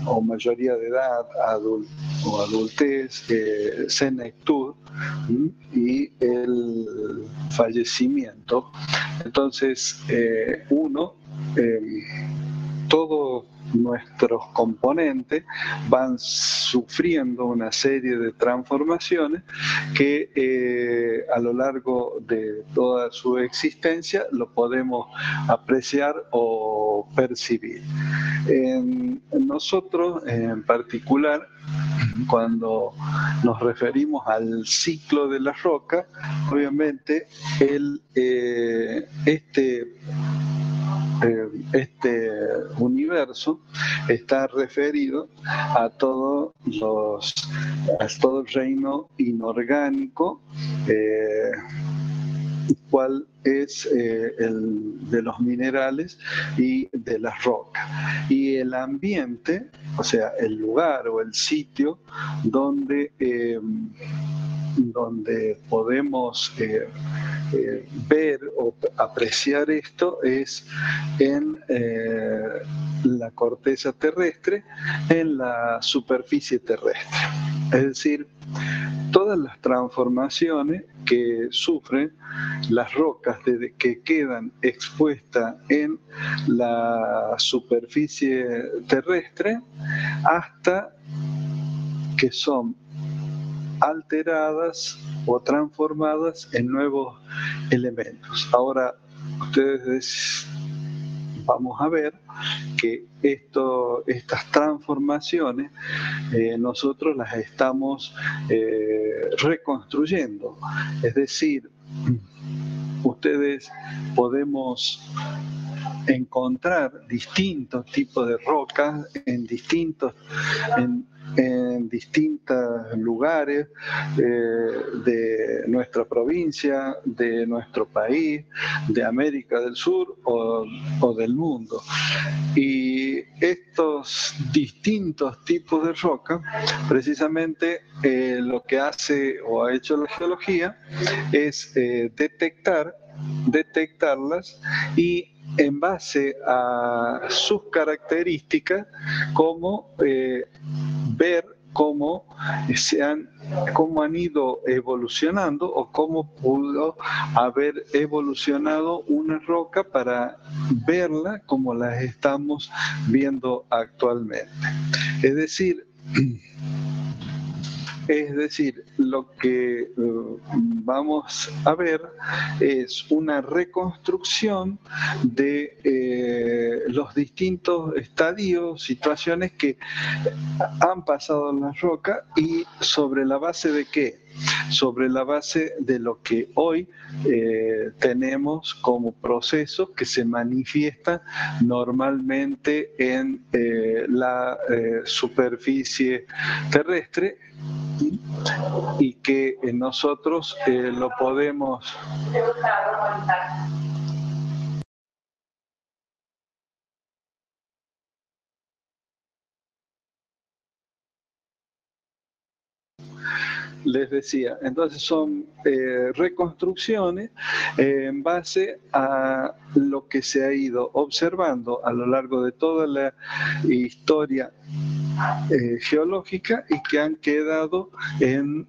o mayoría de edad, o adultez, senectud y el fallecimiento. Entonces, todos nuestros componentes van sufriendo una serie de transformaciones que a lo largo de toda su existencia lo podemos apreciar o percibir. Nosotros en particular, cuando nos referimos al ciclo de la roca, obviamente este universo está referido a todo el reino inorgánico, cuál es el de los minerales y de las rocas. Y el ambiente, o sea, el lugar o el sitio donde podemos ver o apreciar esto es en la corteza terrestre, en la superficie terrestre. Es decir, todas las transformaciones que sufren las rocas desde que quedan expuestas en la superficie terrestre hasta que son alteradas o transformadas en nuevos elementos. Ahora, ustedes vamos a ver que estas transformaciones nosotros las estamos reconstruyendo. Es decir, ustedes podemos encontrar distintos tipos de rocas en distintos lugares de nuestra provincia, de nuestro país, de América del Sur o del mundo. Y estos distintos tipos de roca, precisamente lo que hace o ha hecho la geología es detectarlas y en base a sus características, ver cómo han ido evolucionando o cómo pudo haber evolucionado una roca para verla como las estamos viendo actualmente. Es decir, lo que vamos a ver es una reconstrucción de los distintos estadios, situaciones que han pasado en la roca y sobre la base de ¿qué? Sobre la base de lo que hoy tenemos como procesos que se manifiestan normalmente en la superficie terrestre y que nosotros lo podemos les decía, entonces son reconstrucciones en base a lo que se ha ido observando a lo largo de toda la historia geológica y que han quedado en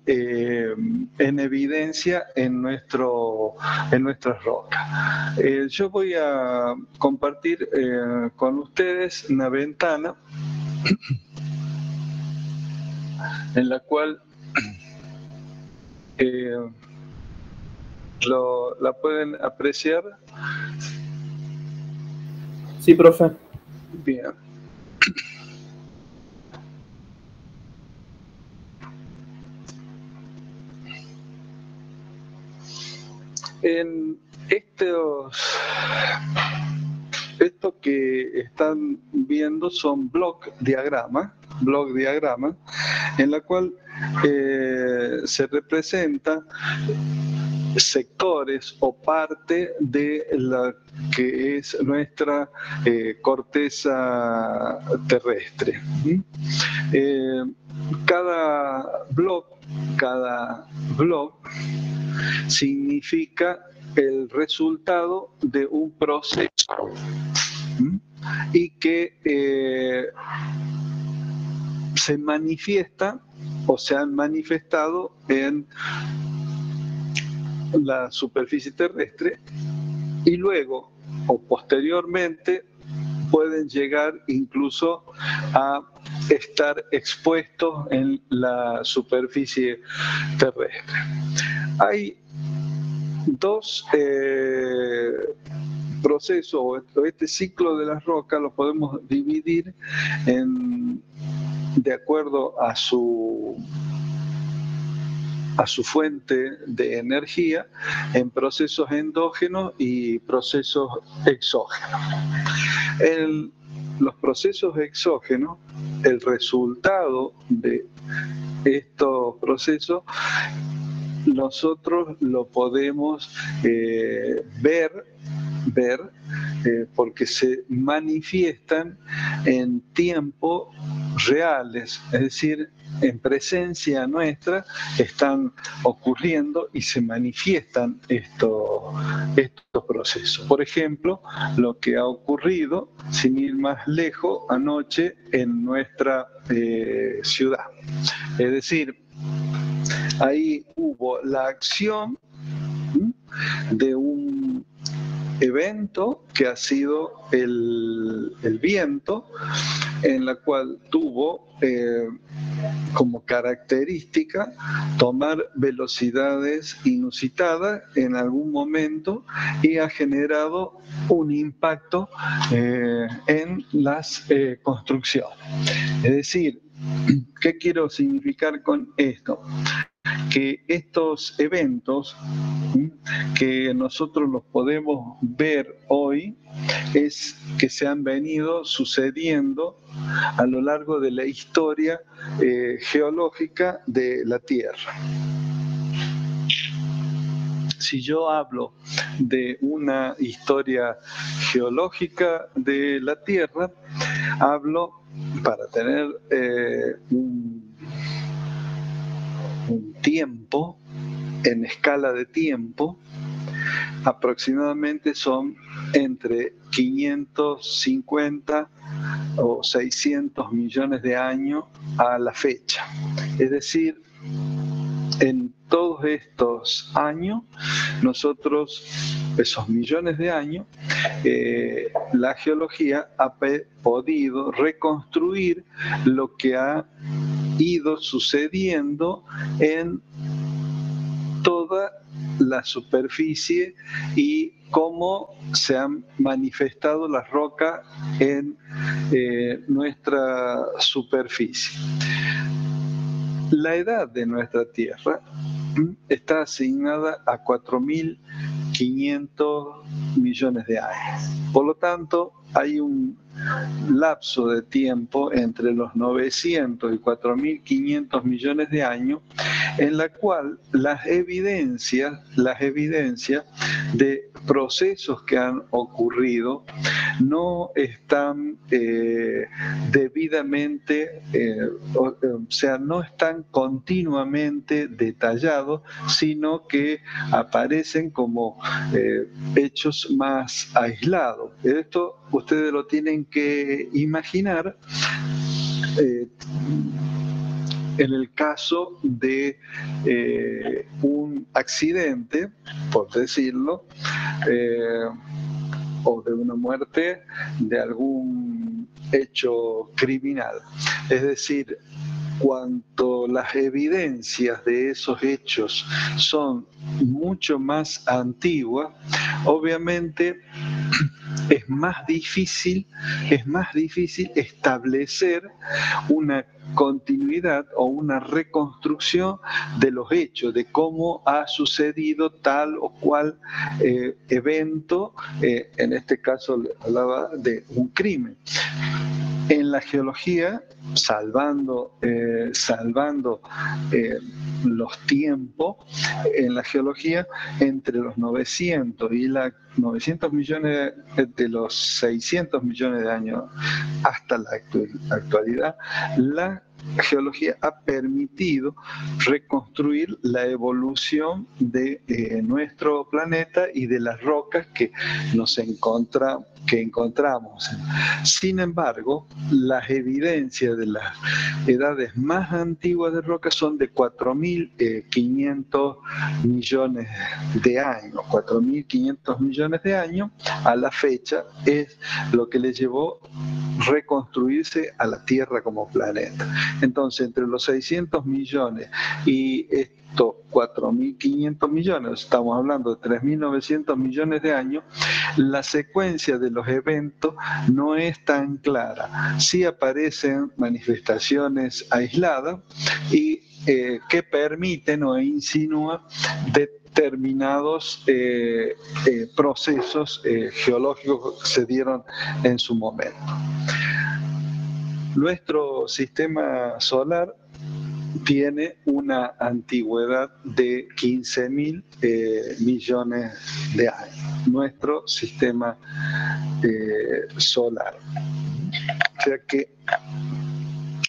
evidencia en nuestras rocas. Yo voy a compartir con ustedes una ventana en la cual la pueden apreciar. Sí, profe. Bien. En esto que están viendo son block diagramas, en la cual se representa sectores o parte de la que es nuestra corteza terrestre. Cada block significa el resultado de un proceso. y que se manifiesta o se han manifestado en la superficie terrestre y luego o posteriormente pueden llegar incluso a estar expuestos en la superficie terrestre. Hay dos procesos, o este ciclo de las rocas lo podemos dividir de acuerdo a su fuente de energía en procesos endógenos y procesos exógenos. Los procesos exógenos, el resultado de estos procesos, nosotros lo podemos ver porque se manifiestan en tiempo reales, es decir, en presencia nuestra están ocurriendo y se manifiestan estos procesos. Por ejemplo, lo que ha ocurrido, sin ir más lejos, anoche en nuestra ciudad. Es decir, ahí hubo la acción de un evento que ha sido el viento, en la cual tuvo como característica tomar velocidades inusitadas en algún momento y ha generado un impacto en las construcciones. Es decir, ¿qué quiero significar con esto? Que estos eventos que nosotros los podemos ver hoy es que se han venido sucediendo a lo largo de la historia geológica de la Tierra. Si yo hablo de una historia geológica de la Tierra, hablo para tener un tiempo, en escala de tiempo, aproximadamente son entre 550 o 600 millones de años a la fecha. Es decir, en todos estos años, nosotros, esos millones de años, la geología ha podido reconstruir lo que ha ido sucediendo en toda la superficie y cómo se han manifestado las rocas en nuestra superficie. La edad de nuestra Tierra está asignada a 4.500 millones de años. Por lo tanto, hay un lapso de tiempo entre los 900 y 4.500 millones de años en la cual las evidencias de procesos que han ocurrido no están debidamente, o sea, no están continuamente detallados, sino que aparecen como hechos más aislados. Esto ustedes lo tienen que imaginar en el caso de un accidente, por decirlo, o de una muerte de algún hecho criminal. Es decir, cuanto las evidencias de esos hechos son mucho más antiguas, obviamente es más difícil establecer una continuidad o una reconstrucción de los hechos, de cómo ha sucedido tal o cual evento, en este caso hablaba de un crimen. En la geología, salvando los tiempos, en la geología, entre los 900 y 900 millones de los 600 millones de años hasta la actualidad, la geología ha permitido reconstruir la evolución de nuestro planeta y de las rocas que encontramos. Sin embargo, las evidencias de las edades más antiguas de rocas son de 4.500 millones de años. 4.500 millones de años a la fecha es lo que le llevó reconstruirse a la Tierra como planeta. Entonces, entre los 600 millones y estos 4.500 millones, estamos hablando de 3.900 millones de años, la secuencia de los eventos no es tan clara. Sí aparecen manifestaciones aisladas y que permiten o insinúan determinados procesos geológicos que se dieron en su momento. Nuestro sistema solar tiene una antigüedad de 15.000 millones de años. Nuestro sistema solar. O sea que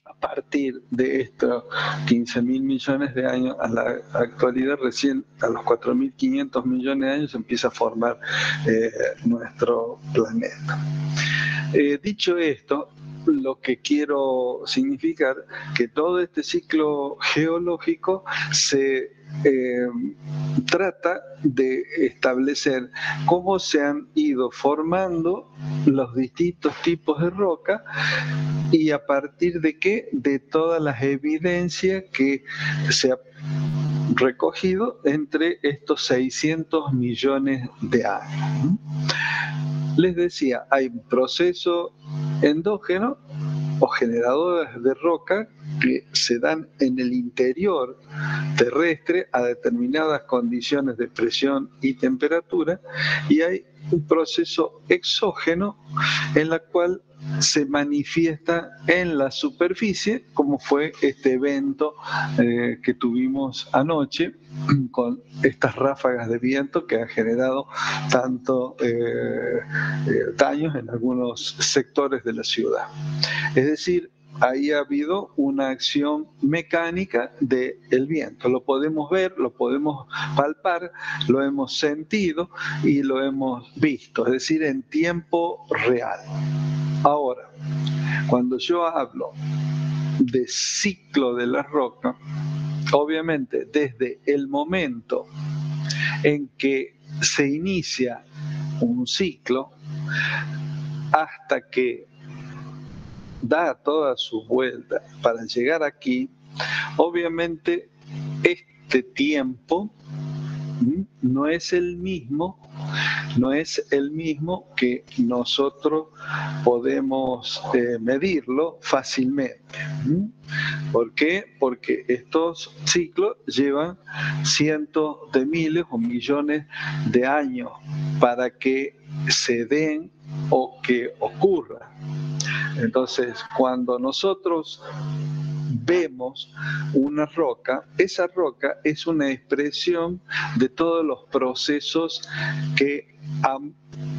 a partir de estos 15.000 millones de años a la actualidad, recién a los 4.500 millones de años se empieza a formar nuestro planeta. Dicho esto, lo que quiero significar que todo este ciclo geológico se trata de establecer cómo se han ido formando los distintos tipos de roca y a partir de qué, de todas las evidencias que se ha recogido entre estos 600 millones de años. Les decía, hay un proceso endógeno o generadores de roca que se dan en el interior terrestre a determinadas condiciones de presión y temperatura, y hay un proceso exógeno en la cual se manifiesta en la superficie, como fue este evento que tuvimos anoche con estas ráfagas de viento que han generado tanto daños en algunos sectores de la ciudad. Es decir, ahí ha habido una acción mecánica del viento. Lo podemos ver, lo podemos palpar, lo hemos sentido y lo hemos visto, es decir, en tiempo real. Ahora, cuando yo hablo de ciclo de la roca, obviamente desde el momento en que se inicia un ciclo hasta que da toda su vuelta para llegar aquí, obviamente este tiempo no es el mismo que nosotros podemos medirlo fácilmente. ¿Por qué? Porque estos ciclos llevan cientos de miles o millones de años para que se den o que ocurran. Entonces, cuando nosotros vemos una roca, esa roca es una expresión de todos los procesos que han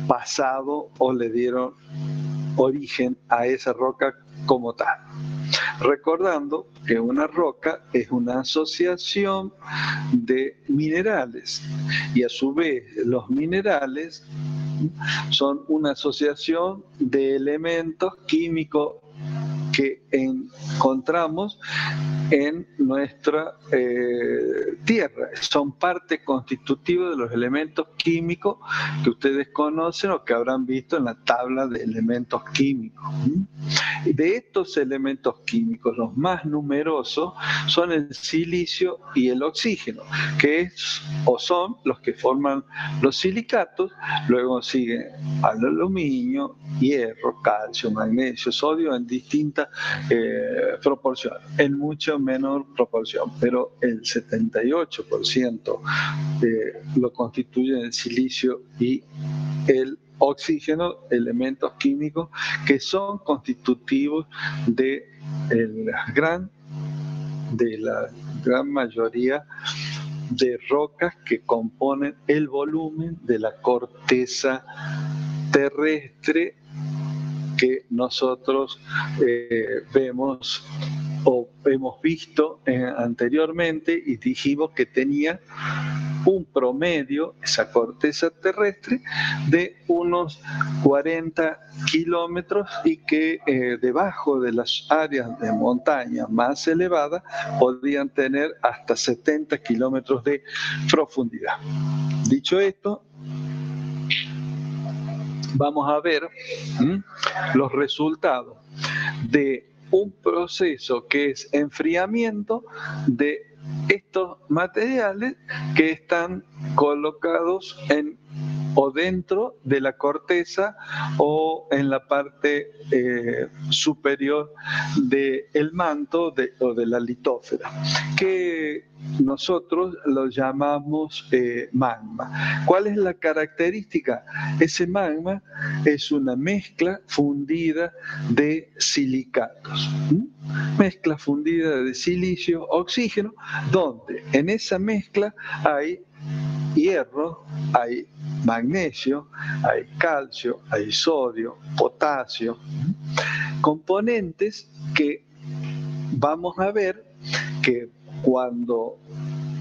pasado o le dieron origen a esa roca como tal. Recordando que una roca es una asociación de minerales y a su vez los minerales son una asociación de elementos químicos que encontramos en nuestra Tierra. Son parte constitutiva de los elementos químicos que ustedes conocen o que habrán visto en la tabla de elementos químicos. De estos elementos químicos, los más numerosos son el silicio y el oxígeno, que son los que forman los silicatos. Luego siguen al aluminio, hierro, calcio, magnesio, sodio en distintas proporciones, en mucho menor proporción, pero el 78% lo constituyen el silicio y el oxígeno, elementos químicos que son constitutivos de la gran mayoría de rocas que componen el volumen de la corteza terrestre que nosotros vemos o hemos visto anteriormente y dijimos que tenía un promedio, esa corteza terrestre, de unos 40 kilómetros y que debajo de las áreas de montaña más elevadas podían tener hasta 70 kilómetros de profundidad. Dicho esto, vamos a ver los resultados de un proceso que es enfriamiento de estos materiales que están colocados en o dentro de la corteza o en la parte superior del manto o de la litósfera, que nosotros lo llamamos magma. ¿Cuál es la característica? Ese magma es una mezcla fundida de silicatos. Mezcla fundida de silicio, oxígeno, donde en esa mezcla hay hierro, hay magnesio, hay calcio, hay sodio, potasio, componentes que vamos a ver que cuando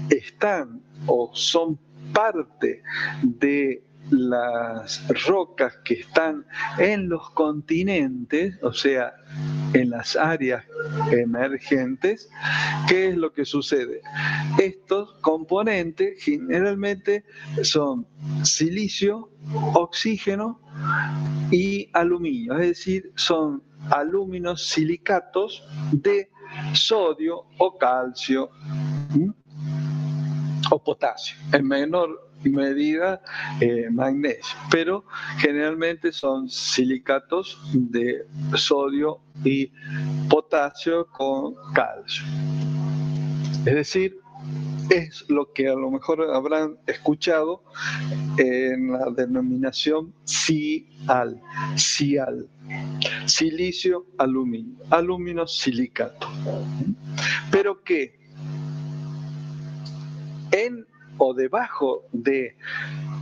están o son parte de las rocas que están en los continentes, o sea, en las áreas emergentes, ¿qué es lo que sucede? Estos componentes generalmente son silicio, oxígeno y aluminio, es decir, son alúminos silicatos de sodio o calcio o potasio, en menor medida magnesio, pero generalmente son silicatos de sodio y potasio con calcio. Es decir, es lo que a lo mejor habrán escuchado en la denominación CiAl, silicio, aluminio, alumino silicato. Pero que en o debajo de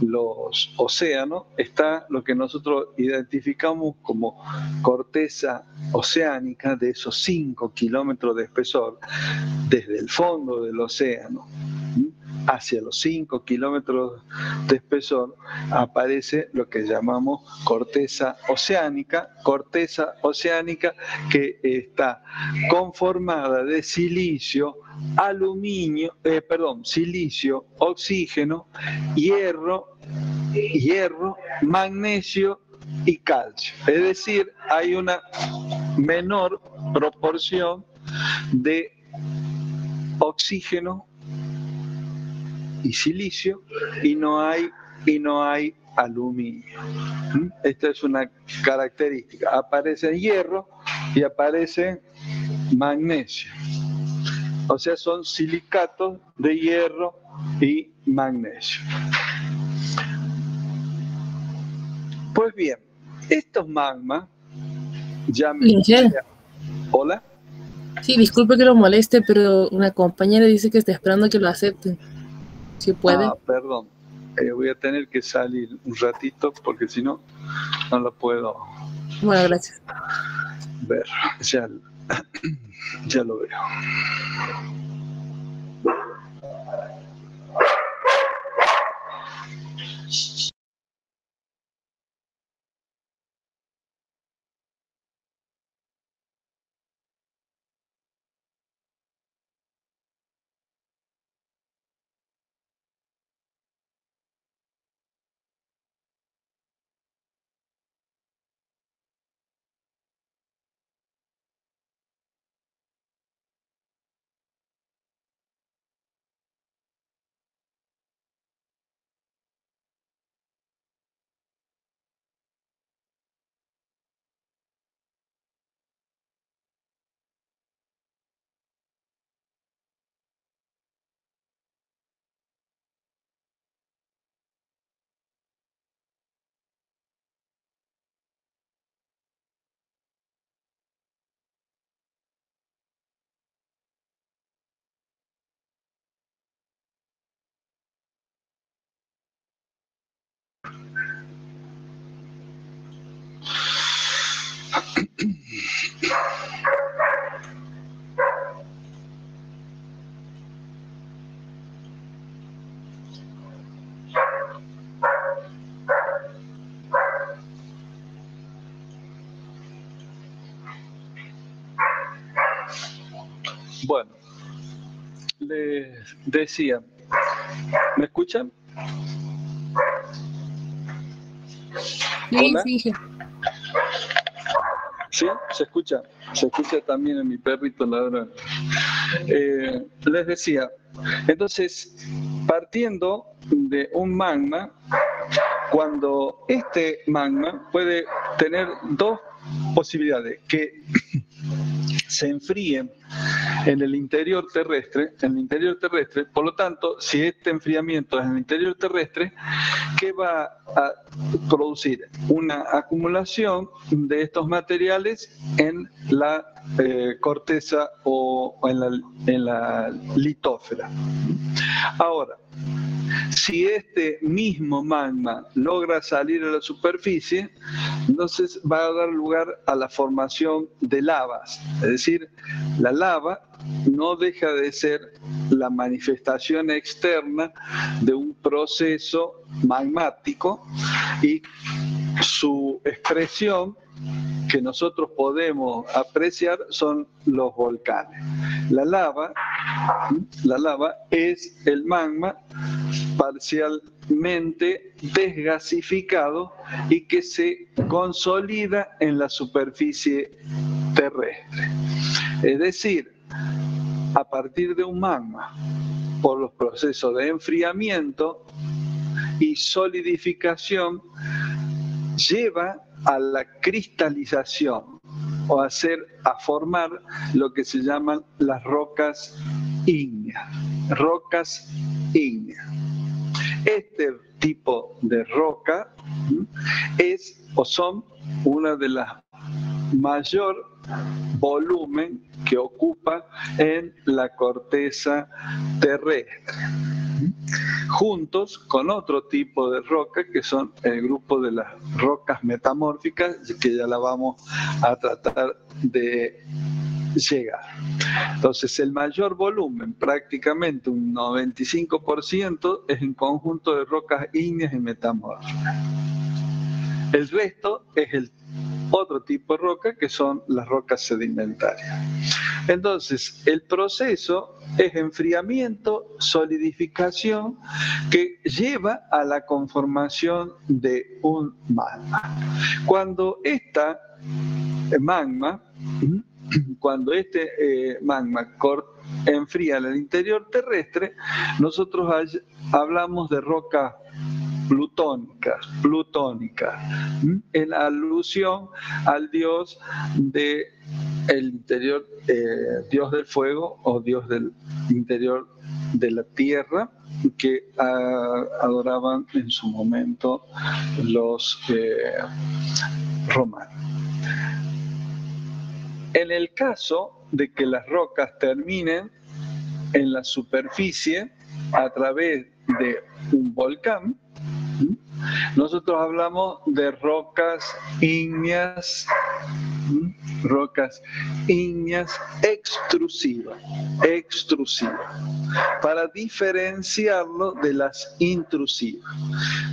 los océanos está lo que nosotros identificamos como corteza oceánica de esos 5 kilómetros de espesor, desde el fondo del océano hacia los 5 kilómetros de espesor aparece lo que llamamos corteza oceánica que está conformada de silicio, silicio, oxígeno, hierro, magnesio y calcio. Es decir, hay una menor proporción de oxígeno y silicio y no hay aluminio. Esta es una característica. Aparece hierro y aparece magnesio. O sea, son silicatos de hierro y magnesio. Pues bien, estos magmas ¿Hola? Sí, disculpe que lo moleste, pero una compañera dice que está esperando que lo acepten. Si puede. Perdón. Voy a tener que salir un ratito porque si no, no lo puedo. Bueno, gracias. Ver. Ya lo veo. Bueno, les decía, ¿me escuchan? Sí, Hola. sí. ¿Sí? ¿Se escucha? Se escucha también en mi perrito ladrón. Les decía, entonces, partiendo de un magma, cuando este magma puede tener dos posibilidades, que se enfríe en el interior terrestre, por lo tanto, si este enfriamiento es en el interior terrestre, ¿qué va a producir? Una acumulación de estos materiales en la corteza o en la litósfera. Ahora, si este mismo magma logra salir a la superficie, entonces va a dar lugar a la formación de lavas. Es decir, la lava no deja de ser la manifestación externa de un proceso magmático y su expresión que nosotros podemos apreciar son los volcanes. La lava es el magma parcialmente desgasificado y que se consolida en la superficie terrestre. Es decir, a partir de un magma, por los procesos de enfriamiento y solidificación, lleva a la cristalización o a formar lo que se llaman las rocas ígneas. Rocas ígneas. Este tipo de roca es o son una de las mayor volumen que ocupa en la corteza terrestre, juntos con otro tipo de roca que son el grupo de las rocas metamórficas, que ya la vamos a tratar de llegar. Entonces, el mayor volumen, prácticamente un 95%, es en conjunto de rocas ígneas y metamórficas. El resto es el otro tipo de roca, que son las rocas sedimentarias. Entonces, el proceso es enfriamiento, solidificación, que lleva a la conformación de un magma. Cuando este magma enfría en el interior terrestre, nosotros hablamos de rocas plutónicas, en alusión al dios del interior, dios del fuego o dios del interior de la tierra, que adoraban en su momento los romanos. En el caso de que las rocas terminen en la superficie a través de un volcán, nosotros hablamos de rocas ígneas extrusivas, para diferenciarlo de las intrusivas.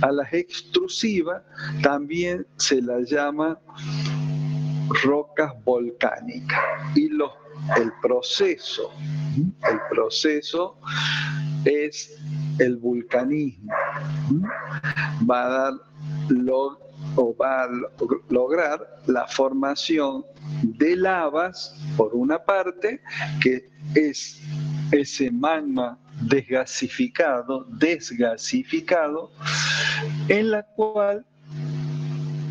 A las extrusivas también se las llama rocas volcánicas, y el proceso es el vulcanismo. Va a lograr la formación de lavas, por una parte, que es ese magma desgasificado, en la cual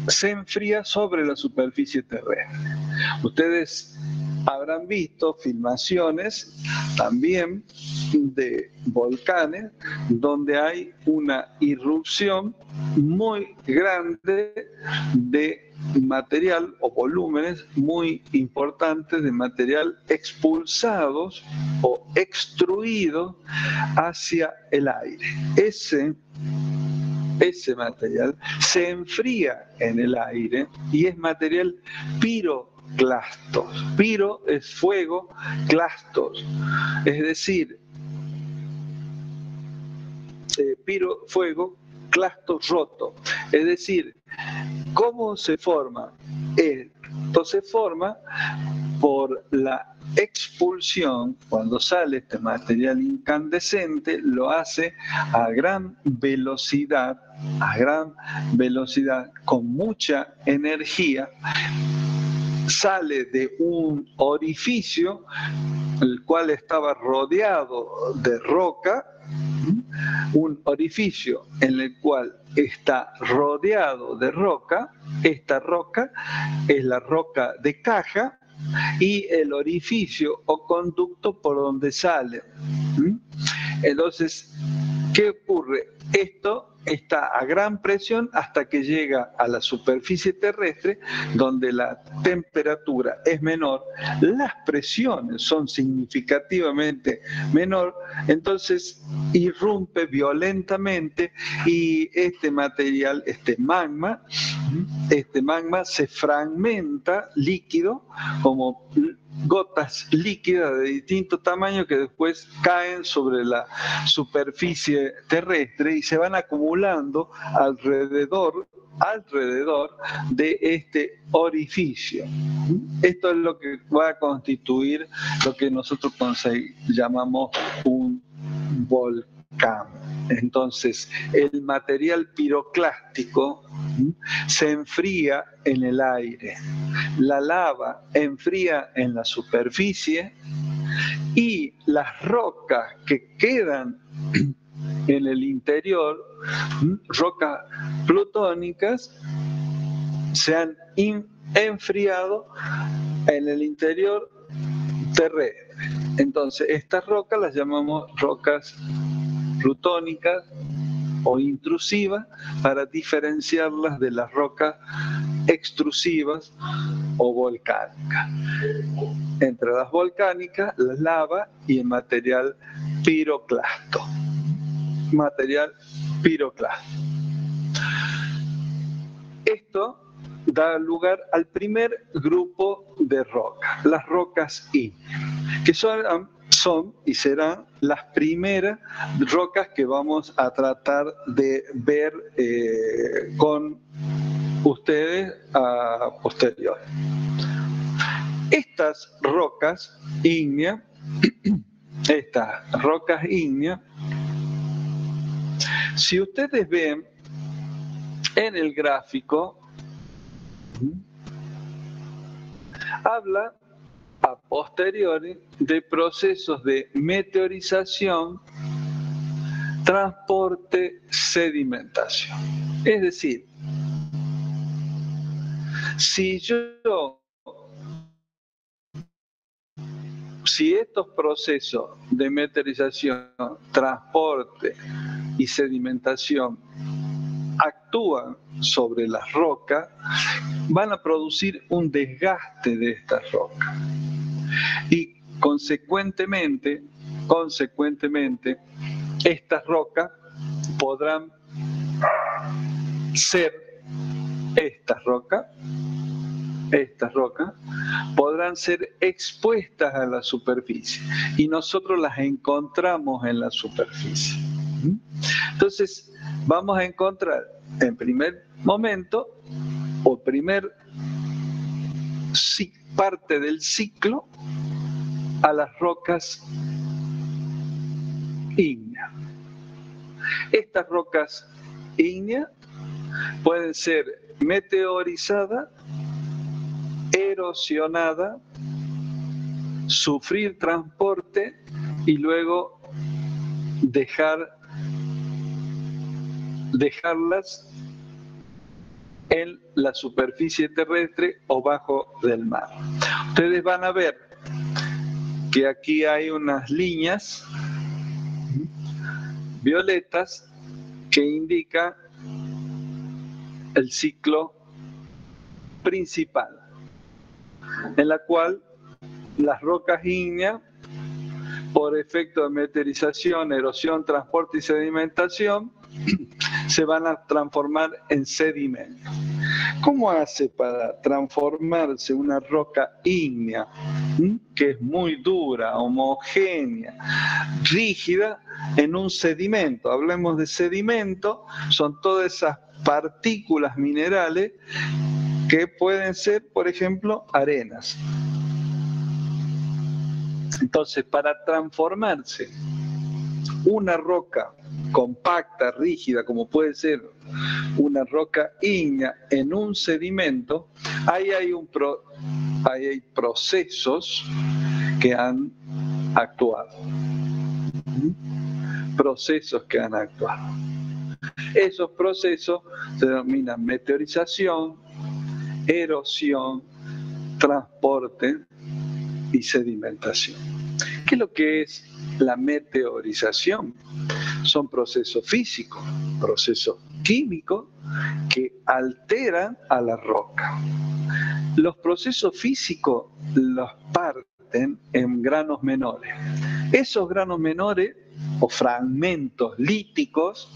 se enfría sobre la superficie terrestre. Ustedes habrán visto filmaciones también de volcanes donde hay una irrupción muy grande de material o volúmenes muy importantes de material expulsados o extruidos hacia el aire. Ese material se enfría en el aire y es material piroclastos. Piro es fuego, clastos, es decir, piro, fuego, clastos roto. Es decir, ¿Cómo se forma? Esto se forma por la expulsión. Cuando sale este material incandescente, lo hace a gran velocidad, con mucha energía. Sale de un orificio, el cual estaba rodeado de roca, un orificio en el cual está rodeado de roca. Esta roca es la roca de caja y el orificio o conducto por donde sale. Entonces, ¿qué ocurre? Esto está a gran presión hasta que llega a la superficie terrestre, donde la temperatura es menor, las presiones son significativamente menor, entonces irrumpe violentamente y este material, este magma se fragmenta líquido como gotas líquidas de distinto tamaño que después caen sobre la superficie terrestre y se van acumulando alrededor de este orificio. Esto es lo que va a constituir lo que nosotros llamamos un volcán. Entonces, el material piroclástico se enfría en el aire, la lava enfría en la superficie y las rocas que quedan en el interior, rocas plutónicas, se han enfriado en el interior terrestre. Entonces, estas rocas las llamamos rocas plutónicas o intrusivas para diferenciarlas de las rocas extrusivas o volcánicas. Entre las volcánicas, la lava y el material piroclasto. Esto da lugar al primer grupo de rocas, las rocas ígneas, que son y serán las primeras rocas que vamos a tratar de ver con ustedes a posterior. Estas rocas ígneas, si ustedes ven en el gráfico, habla a posteriori de procesos de meteorización, transporte, sedimentación. Es decir, si estos procesos de meteorización, transporte y sedimentación actúan sobre las rocas, van a producir un desgaste de estas rocas. Y consecuentemente, estas rocas podrán ser, podrán ser expuestas a la superficie y nosotros las encontramos en la superficie. Entonces, vamos a encontrar en primer momento o parte del ciclo a las rocas ígneas. Estas rocas ígneas pueden ser meteorizadas, erosionadas, sufrir transporte y luego dejarlas en la superficie terrestre o bajo del mar. Ustedes van a ver que aquí hay unas líneas violetas que indican el ciclo principal, en la cual las rocas ígneas, por efecto de meteorización, erosión, transporte y sedimentación, se van a transformar en sedimentos. ¿Cómo hace para transformarse una roca ígnea, que es muy dura, homogénea, rígida, en un sedimento? Hablemos de sedimento, son todas esas partículas minerales que pueden ser, por ejemplo, arenas. Entonces, para transformarse una roca compacta, rígida, como puede ser una roca ígnea, en un sedimento, ahí hay procesos que han actuado. Procesos que han actuado. Esos procesos se denominan meteorización, erosión, transporte y sedimentación. ¿Qué es lo que es la meteorización? Son procesos físicos, procesos químicos que alteran a la roca. Los procesos físicos los parten en granos menores. Esos granos menores o fragmentos líticos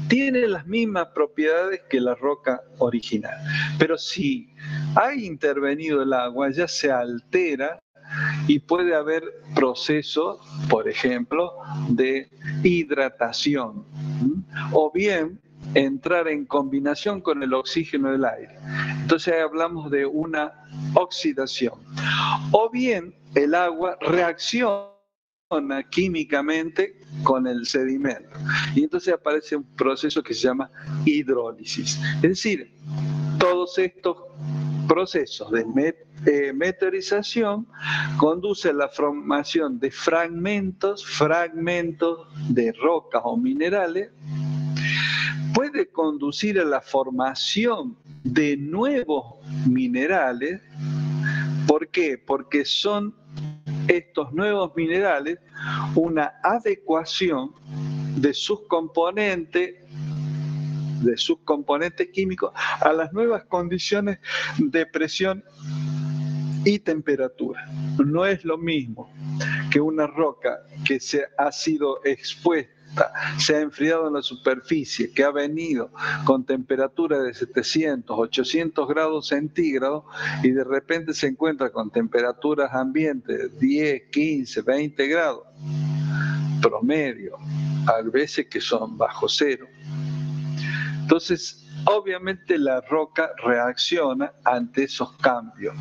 tienen las mismas propiedades que la roca original. Pero si ha intervenido el agua, ya se altera y puede haber procesos, por ejemplo, de hidratación, o bien entrar en combinación con el oxígeno del aire. Entonces ahí hablamos de una oxidación. O bien el agua reacciona químicamente con el sedimento. Y entonces aparece un proceso que se llama hidrólisis. Es decir, todos estos procesos de meteorización conducen a la formación de fragmentos de rocas o minerales, puede conducir a la formación de nuevos minerales. ¿Por qué? Porque son estos nuevos minerales una adecuación de sus componentes químicos a las nuevas condiciones de presión y temperatura. No es lo mismo que una roca que ha sido expuesta, se ha enfriado en la superficie, que ha venido con temperatura de 700, 800 grados centígrados y de repente se encuentra con temperaturas ambientes de 10, 15, 20 grados promedio, a veces que son bajo cero. Entonces, obviamente la roca reacciona ante esos cambios.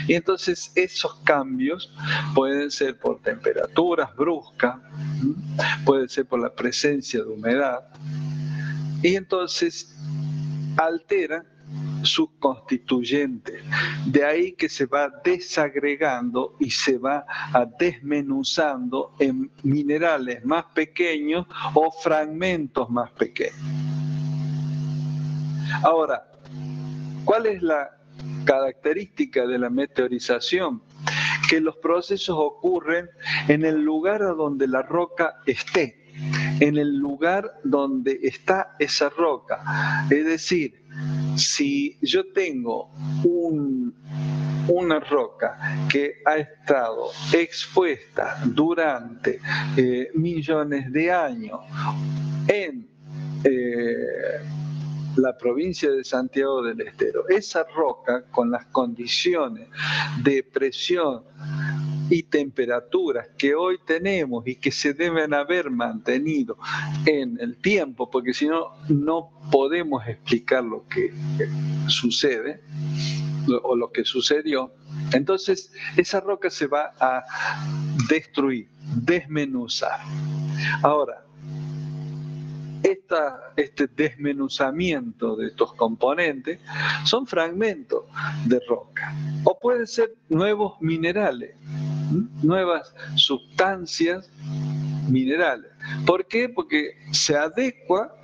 Y entonces esos cambios pueden ser por temperaturas bruscas, pueden ser por la presencia de humedad, y entonces alteran sus constituyentes. De ahí que se va desagregando y se va desmenuzando en minerales más pequeños o fragmentos más pequeños. Ahora, ¿cuál es la característica de la meteorización? Que los procesos ocurren en el lugar a donde la roca esté, en el lugar donde está esa roca. Es decir, si yo tengo una roca que ha estado expuesta durante millones de años en la provincia de Santiago del Estero, esa roca con las condiciones de presión y temperaturas que hoy tenemos y que se deben haber mantenido en el tiempo, porque si no, no podemos explicar lo que sucede o lo que sucedió, entonces esa roca se va a destruir, desmenuzar. Ahora, este desmenuzamiento de estos componentes son fragmentos de roca o pueden ser nuevos minerales, nuevas sustancias minerales. ¿Por qué? Porque se adecua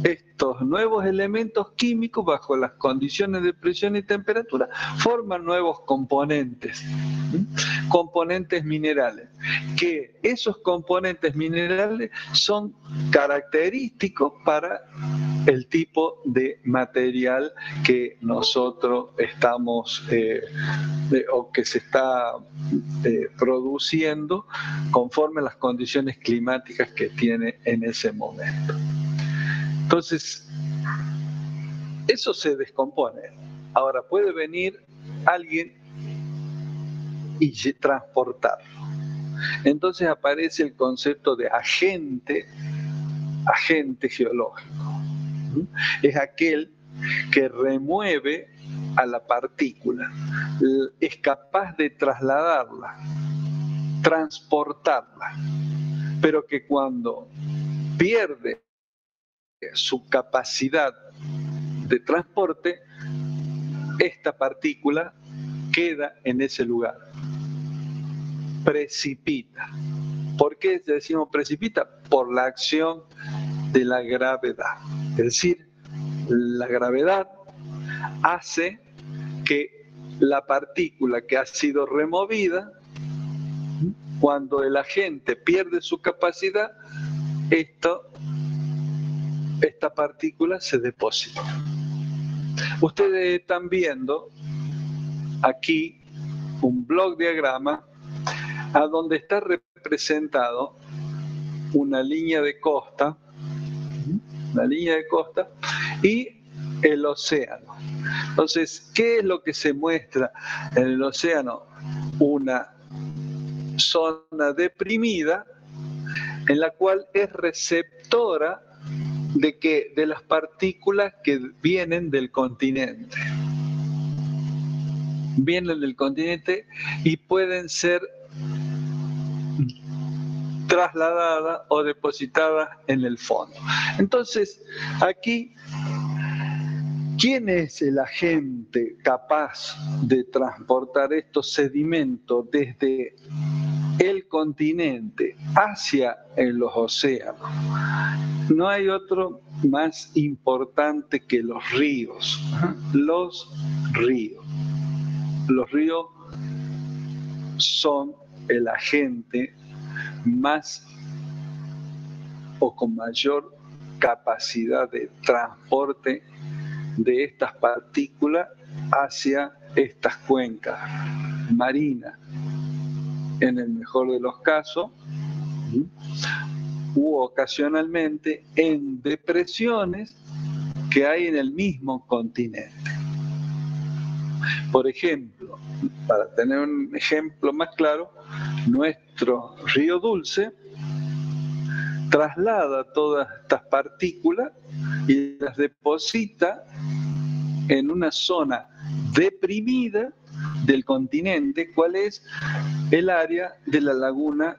estos nuevos elementos químicos bajo las condiciones de presión y temperatura, forman nuevos componentes minerales, que esos componentes minerales son característicos para el tipo de material que nosotros estamos o que se está produciendo conforme a las condiciones climáticas que tiene en ese momento. Entonces, eso se descompone. Ahora puede venir alguien y transportarlo. Entonces aparece el concepto de agente geológico. Es aquel que remueve a la partícula, es capaz de trasladarla, transportarla, pero que cuando pierde su capacidad de transporte, esta partícula queda en ese lugar, precipita. ¿Por qué decimos precipita? Por la acción de la gravedad. Es decir, la gravedad hace que la partícula que ha sido removida, cuando el agente pierde su capacidad, esta partícula se deposita. Ustedes están viendo aquí un block diagrama a donde está representado una línea de costa y el océano. Entonces, ¿qué es lo que se muestra en el océano? Una zona deprimida en la cual es receptora de las partículas que vienen del continente. Vienen del continente y pueden ser trasladadas o depositadas en el fondo. Entonces, aquí, ¿quién es el agente capaz de transportar estos sedimentos desde el continente hacia los océanos? No hay otro más importante que los ríos. Los ríos son el agente más o con mayor capacidad de transporte de estas partículas hacia estas cuencas marinas, en el mejor de los casos, u ocasionalmente en depresiones que hay en el mismo continente. Por ejemplo, para tener un ejemplo más claro, nuestro río Dulce traslada todas estas partículas y las deposita en una zona deprimida del continente, ¿cuál es? El área de la laguna,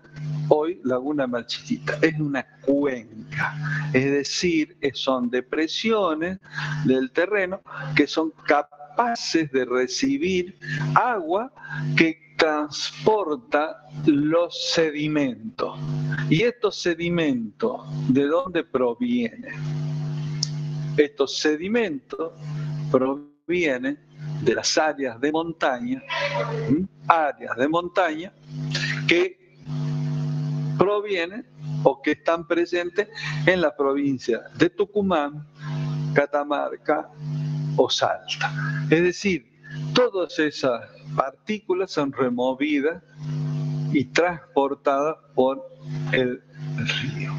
hoy Laguna Mar Chiquita. Es una cuenca, es decir, son depresiones del terreno que son capaces de recibir agua que transporta los sedimentos. ¿Y estos sedimentos de dónde provienen? Estos sedimentos provienen de las áreas de montaña que provienen o que están presentes en la provincia de Tucumán, Catamarca o Salta. Es decir, todas esas partículas son removidas y transportadas por el río.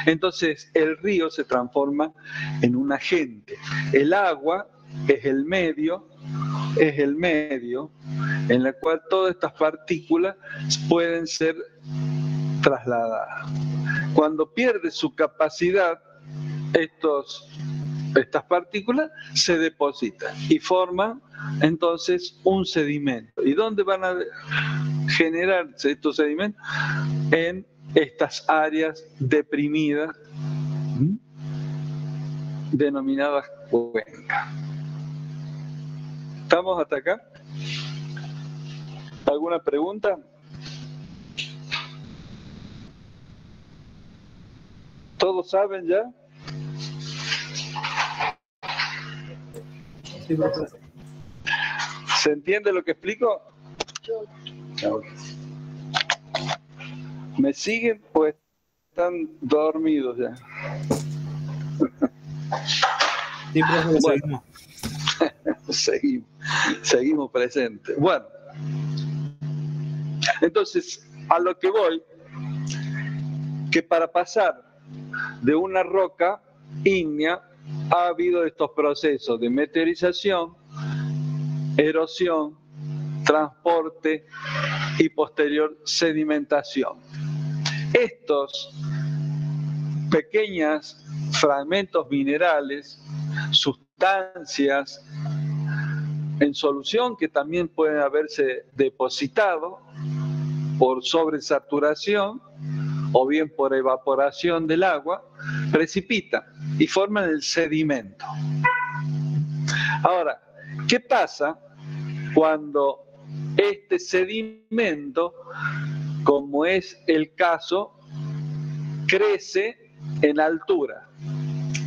Entonces, el río se transforma en un agente. El agua es el medio en el cual todas estas partículas pueden ser trasladadas. Cuando pierde su capacidad, estas partículas se depositan y forman entonces un sedimento. ¿Y dónde van a generarse estos sedimentos? En estas áreas deprimidas denominadas cuencas. ¿Estamos hasta acá? ¿Alguna pregunta? ¿Todos saben ya? ¿Se entiende lo que explico? ¿Me siguen? Pues están dormidos ya. Sí, profe, bueno, seguimos presentes. Bueno, entonces, a lo que voy, que para pasar de una roca ígnea ha habido estos procesos de meteorización, erosión, transporte y posterior sedimentación. Estos pequeños fragmentos minerales, sustancias en solución que también pueden haberse depositado por sobresaturación o bien por evaporación del agua, precipitan y forman el sedimento. Ahora, ¿qué pasa cuando este sedimento, como es el caso, crece en altura?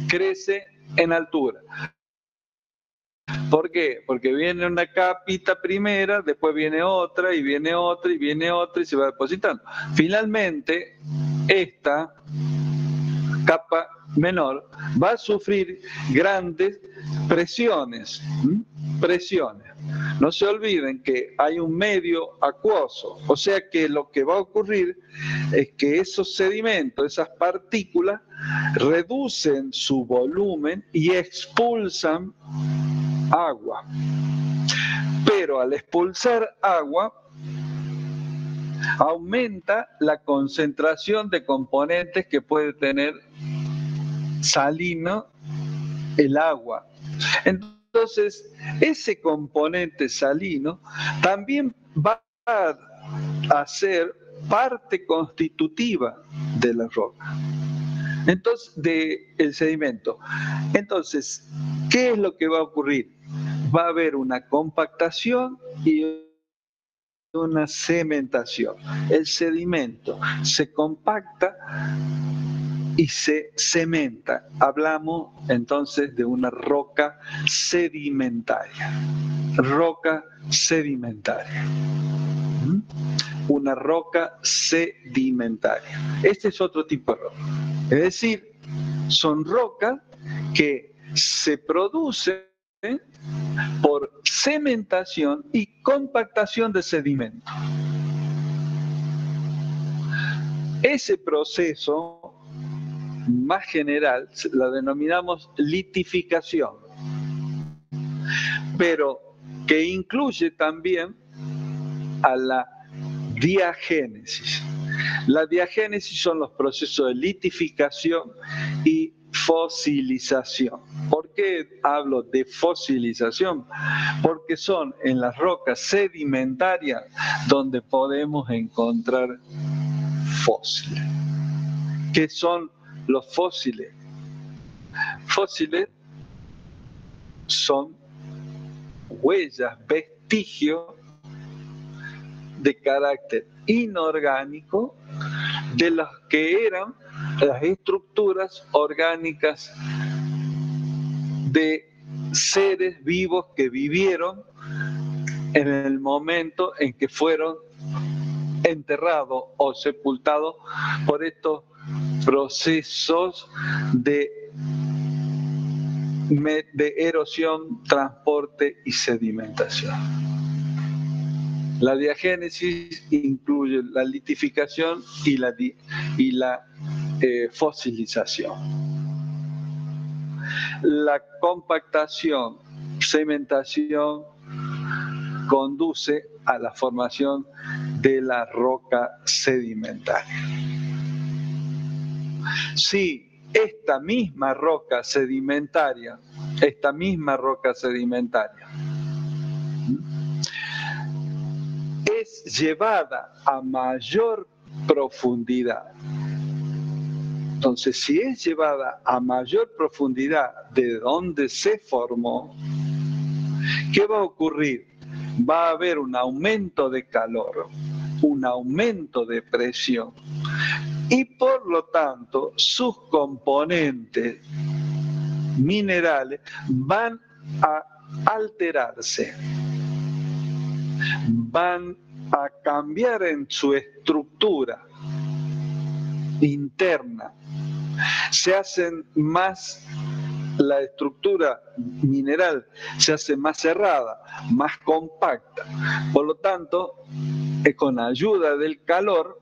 Crece en altura. ¿Por qué? Porque viene una capita primera, después viene otra, y viene otra, y viene otra, y se va depositando. Finalmente, esta capa menor va a sufrir grandes presiones. No se olviden que hay un medio acuoso, o sea que lo que va a ocurrir es que esos sedimentos, esas partículas, reducen su volumen y expulsan agua. Pero al expulsar agua, aumenta la concentración de componentes que puede tener salino el agua. Entonces, ese componente salino también va a ser parte constitutiva de la roca. Entonces, del sedimento. Entonces, ¿qué es lo que va a ocurrir? Va a haber una compactación y una cementación. El sedimento se compacta y se cementa. Hablamos entonces de una roca sedimentaria. Roca sedimentaria. Una roca sedimentaria. Este es otro tipo de roca. Es decir, son rocas que se producen por cementación y compactación de sedimento. Ese proceso más general la denominamos litificación, pero que incluye también a la diagénesis. La diagénesis son los procesos de litificación y fosilización. ¿Por qué hablo de fosilización? Porque son en las rocas sedimentarias donde podemos encontrar fósiles. ¿Qué son los fósiles? Fósiles son huellas, vestigios de carácter inorgánico de las que eran las estructuras orgánicas de seres vivos que vivieron en el momento en que fueron enterrados o sepultados por estos procesos de erosión, transporte y sedimentación. La diagénesis incluye la litificación y la fosilización. La compactación, cementación, conduce a la formación de la roca sedimentaria. Si esta misma roca sedimentaria es llevada a mayor profundidad. Entonces, si es llevada a mayor profundidad de donde se formó, ¿qué va a ocurrir? Va a haber un aumento de calor, un aumento de presión y por lo tanto sus componentes minerales van a alterarse, van a cambiar en su estructura interna, se hacen más, la estructura mineral se hace más cerrada, más compacta. Por lo tanto, con ayuda del calor,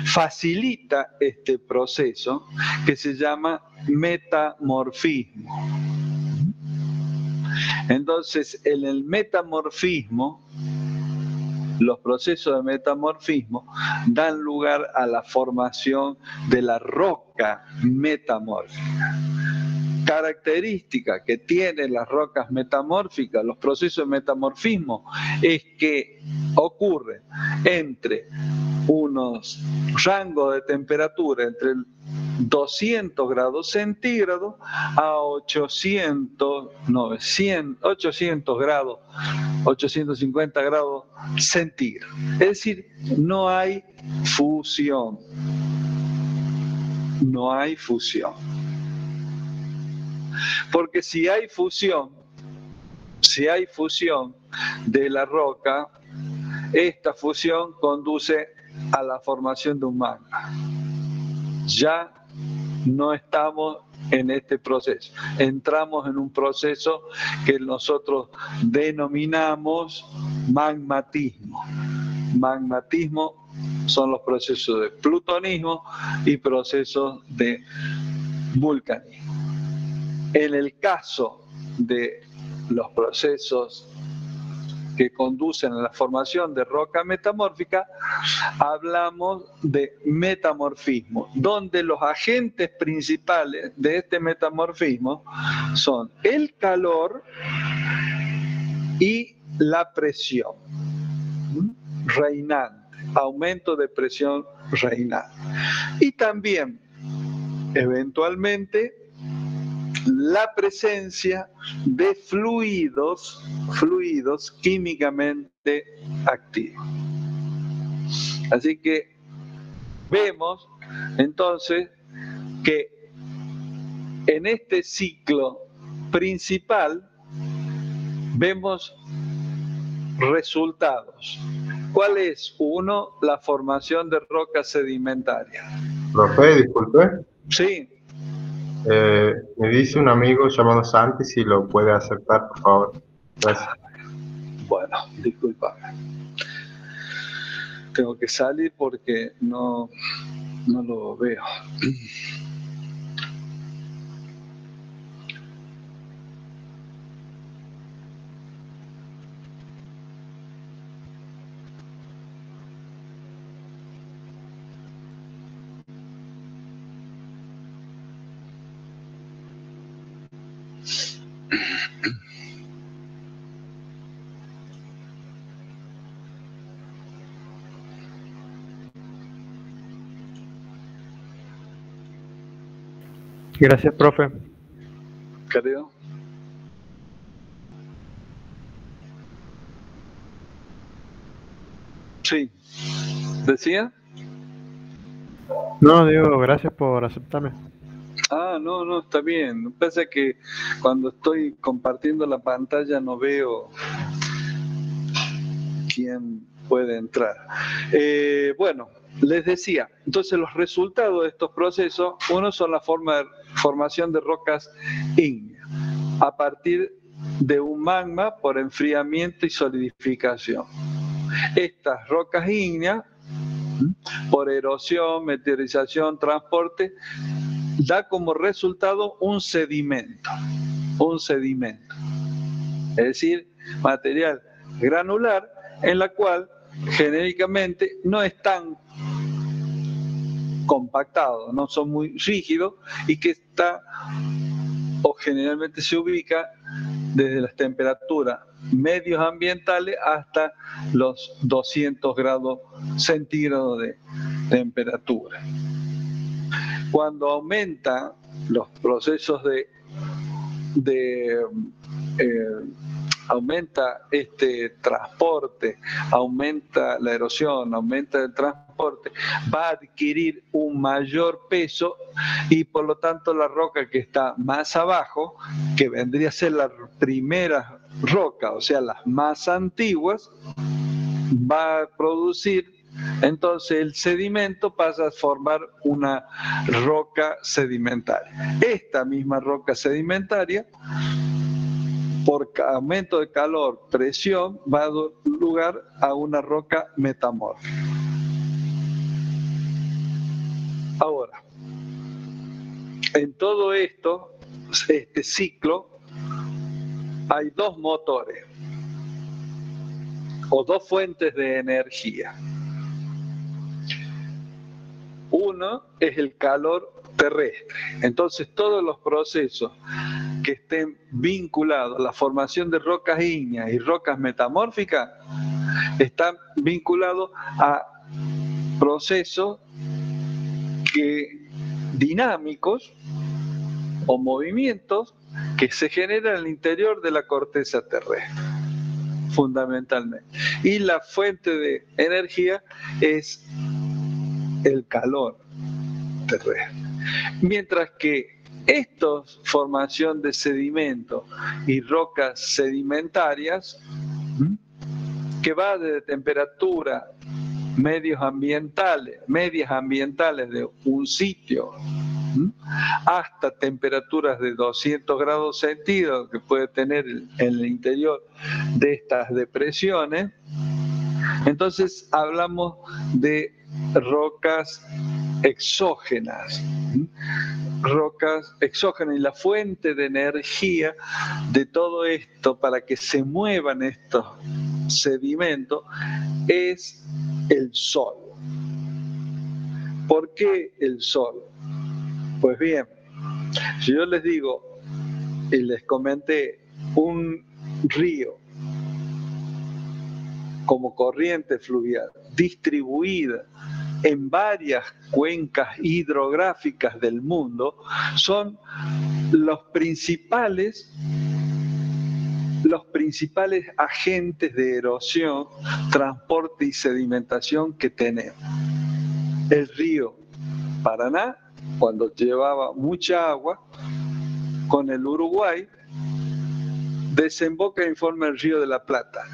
facilita este proceso que se llama metamorfismo. Entonces, en el metamorfismo, los procesos de metamorfismo dan lugar a la formación de la roca metamórfica. Característica que tienen las rocas metamórficas, los procesos de metamorfismo, es que ocurren entre unos rangos de temperatura entre 200 grados centígrados a 800, 800 grados, 850 grados centígrados. Es decir, no hay fusión. No hay fusión. Porque si hay fusión de la roca, esta fusión conduce a la formación de un magma. Ya no estamos en este proceso. Entramos en un proceso que nosotros denominamos magmatismo. Magmatismo son los procesos de plutonismo y procesos de vulcanismo. En el caso de los procesos que conducen a la formación de roca metamórfica, hablamos de metamorfismo, donde los agentes principales de este metamorfismo son el calor y la presión reinante, aumento de presión reinante. Y también, eventualmente, la presencia de fluidos químicamente activos. Así que vemos entonces que en este ciclo principal vemos resultados. ¿Cuál es? Uno, la formación de rocas sedimentarias. Profe, disculpe. Sí. Me dice un amigo llamado Santi si lo puede aceptar, por favor. Gracias. Bueno, discúlpame. Tengo que salir porque no lo veo. Gracias, profe. Querido. Sí. ¿Decía? No, digo, gracias por aceptarme. No, está bien. Pasa que cuando estoy compartiendo la pantalla no veo quién puede entrar. Bueno, les decía, entonces los resultados de estos procesos, uno son la formación de rocas ígneas, a partir de un magma por enfriamiento y solidificación. Estas rocas ígneas, por erosión, meteorización, transporte, da como resultado un sedimento, es decir, material granular en la cual genéricamente no están compactados, no son muy rígidos y que está o generalmente se ubica desde las temperaturas medios ambientales hasta los 200 grados centígrados de temperatura. Cuando aumentan los procesos aumenta este transporte, aumenta la erosión, aumenta el transporte, va a adquirir un mayor peso y por lo tanto la roca que está más abajo, que vendría a ser la primera roca, o sea, las más antiguas, va a producir, entonces el sedimento pasa a formar una roca sedimentaria. Esta misma roca sedimentaria, por aumento de calor, presión, va a dar lugar a una roca metamórfica. en todo esto, este ciclo, hay dos motores o dos fuentes de energía. Uno es el calor terrestre. Entonces, todos los procesos que estén vinculados a la formación de rocas ígneas y rocas metamórficas están vinculados a procesos dinámicos o movimientos que se generan en el interior de la corteza terrestre, fundamentalmente. Y la fuente de energía es el calor terrestre. Mientras que esta formación de sedimentos y rocas sedimentarias, que va desde temperatura, medias ambientales de un sitio, hasta temperaturas de 200 grados centígrados que puede tener en el interior de estas depresiones, entonces hablamos de rocas exógenas. Rocas exógenas, y la fuente de energía de todo esto para que se muevan estos sedimentos es el sol. ¿Por qué el sol? Pues bien, si yo les digo y les comenté un río como corriente fluvial distribuida en varias cuencas hidrográficas del mundo, son los principales agentes de erosión, transporte y sedimentación que tenemos. El río Paraná, cuando llevaba mucha agua, con el Uruguay, desemboca y forma el Río de la Plata.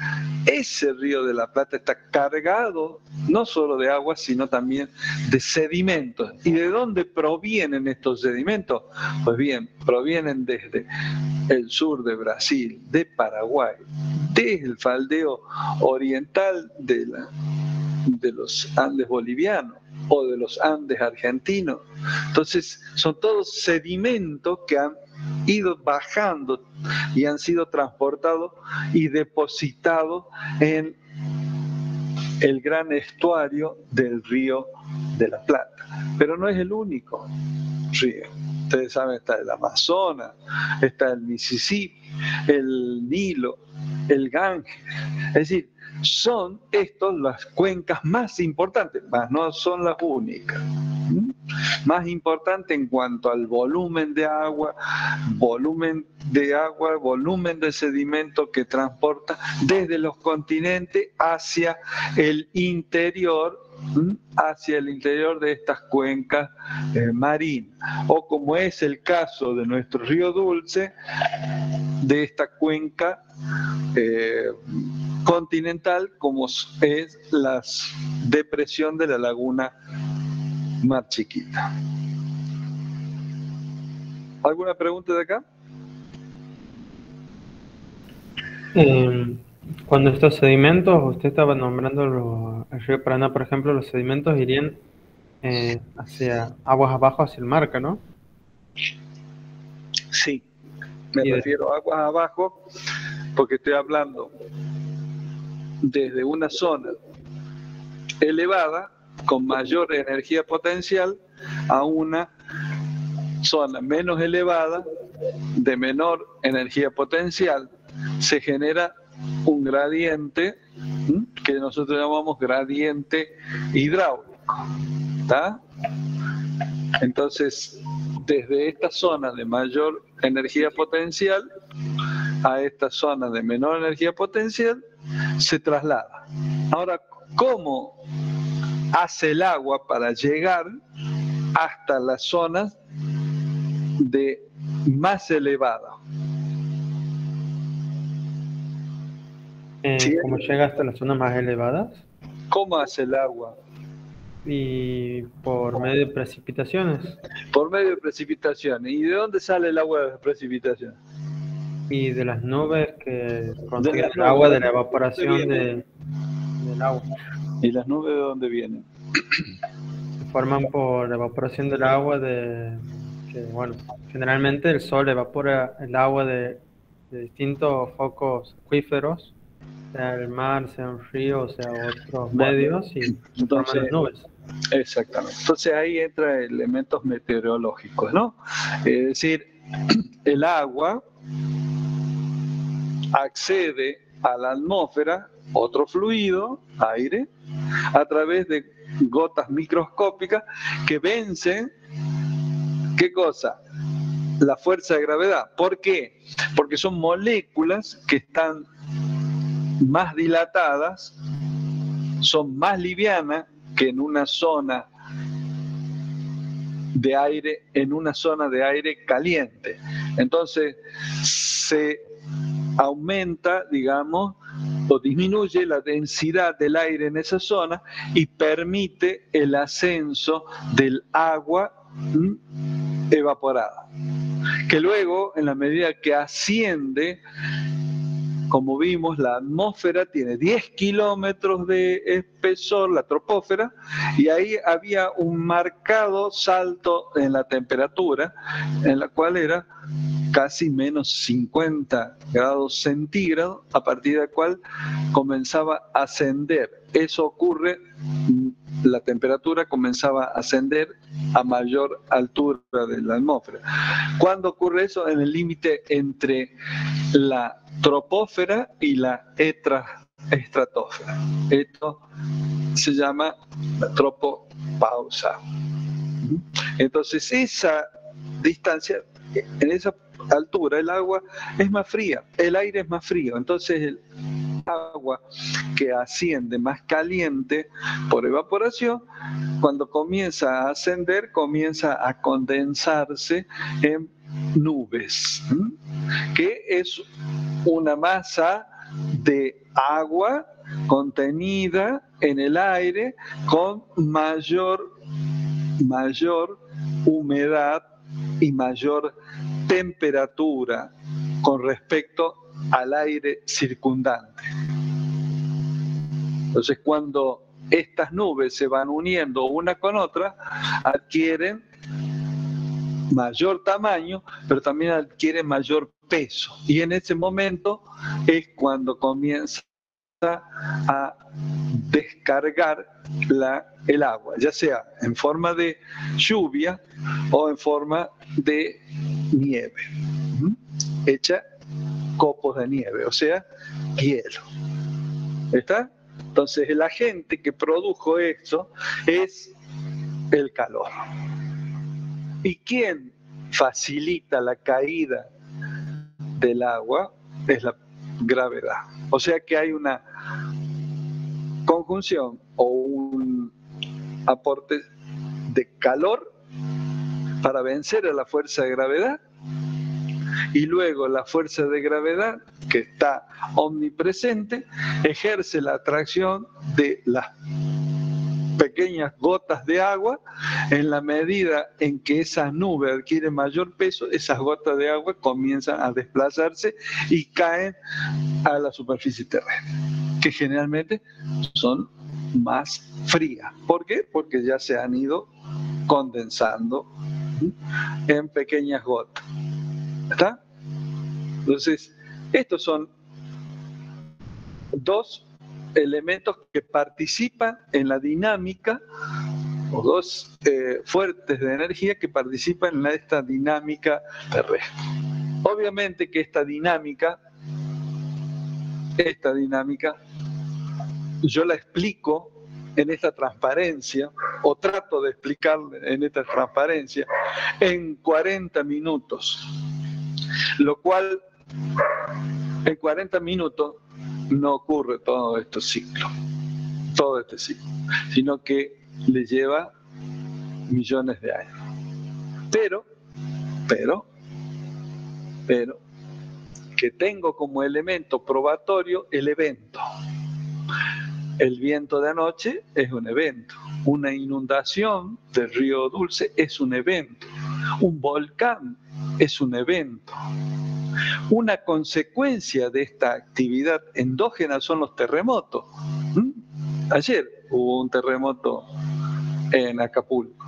Ese Río de la Plata está cargado no solo de agua, sino también de sedimentos. ¿Y de dónde provienen estos sedimentos? Pues bien, provienen desde el sur de Brasil, de Paraguay, desde el faldeo oriental de los Andes bolivianos o de los Andes argentinos. Entonces, son todos sedimentos que han ido bajando y han sido transportados y depositados en el gran estuario del Río de la Plata. Pero no es el único río. Ustedes saben, está el Amazonas, está el Mississippi, el Nilo, el Ganges. Es decir, son estas las cuencas más importantes, mas no son las únicas. Más importante en cuanto al volumen de agua, volumen de sedimento que transporta desde los continentes hacia el interior de estas cuencas marinas, o como es el caso de nuestro río Dulce, de esta cuenca continental, como es la depresión de la laguna Mar Chiquita. ¿Alguna pregunta de acá? Cuando estos sedimentos, usted estaba nombrando el río Paraná, por ejemplo, los sedimentos irían hacia aguas abajo, hacia el mar, ¿no? Sí, me refiero a aguas abajo porque estoy hablando desde una zona elevada con mayor energía potencial a una zona menos elevada de menor energía potencial. Se genera un gradiente que nosotros llamamos gradiente hidráulico, ¿está? Entonces, desde esta zona de mayor energía potencial a esta zona de menor energía potencial se traslada. Ahora, ¿cómo hace el agua para llegar hasta las zonas de más elevada? ¿Cómo llega hasta las zonas más elevadas? ¿Cómo hace el agua? Y por medio de precipitaciones. Por medio de precipitaciones. ¿Y de dónde sale el agua de las precipitaciones? Y de las nubes que consiguen el agua de la evaporación del agua. ¿Y las nubes de dónde vienen? Se forman por la evaporación del agua que porque, bueno, generalmente el sol evapora el agua de distintos focos acuíferos, sea el mar, sea un río, o sea otros medios, y se forman las nubes. Exactamente. Entonces ahí entra elementos meteorológicos, ¿no? Es decir, el agua accede a la atmósfera, otro fluido, aire, a través de gotas microscópicas que vencen, ¿qué cosa? La fuerza de gravedad. ¿Por qué? Porque son moléculas que están más dilatadas, son más livianas que en una zona de aire, caliente. Entonces se aumenta, digamos, o disminuye la densidad del aire en esa zona y permite el ascenso del agua evaporada, que luego, en la medida que asciende, como vimos, la atmósfera tiene 10 kilómetros de espesor, la troposfera, y ahí había un marcado salto en la temperatura, en la cual era casi menos 50 grados centígrados, a partir del cual comenzaba a ascender. Eso ocurre, la temperatura comenzaba a ascender a mayor altura de la atmósfera. ¿Cuándo ocurre eso? En el límite entre la troposfera y la estratosfera. Esto se llama la tropopausa. Entonces, esa distancia, en esa altura, el agua es más fría, el aire es más frío. Entonces, el agua que asciende más caliente por evaporación, cuando comienza a ascender, comienza a condensarse en nubes, que es una masa de agua contenida en el aire con mayor humedad y mayor temperatura con respecto al aire circundante. Entonces, cuando estas nubes se van uniendo una con otra, adquieren mayor tamaño, pero también adquieren mayor peso. Y en ese momento es cuando comienza a descargar el agua, ya sea en forma de lluvia o en forma de nieve, hecha copos de nieve, o sea, hielo. ¿Está? Entonces, el agente que produjo esto es el calor. ¿Y quién facilita la caída del agua? Es la gravedad. O sea que hay una conjunción o un aporte de calor para vencer a la fuerza de gravedad, y luego la fuerza de gravedad, que está omnipresente, ejerce la atracción de las pequeñas gotas de agua. En la medida en que esas nubes adquieren mayor peso, esas gotas de agua comienzan a desplazarse y caen a la superficie terrestre, que generalmente son más frías. ¿Por qué? Porque ya se han ido condensando en pequeñas gotas. ¿Está? Entonces, estos son dos elementos que participan en la dinámica, o dos fuertes de energía que participan en esta dinámica terrestre. Obviamente que esta dinámica yo la explico en esta transparencia, o trato de explicar en esta transparencia, en 40 minutos, lo cual en 40 minutos no ocurre todo este ciclo, sino que le lleva millones de años. Pero, que tengo como elemento probatorio el evento. El viento de anoche es un evento. Una inundación del río Dulce es un evento. Un volcán es un evento. Una consecuencia de esta actividad endógena son los terremotos. Ayer hubo un terremoto en Acapulco.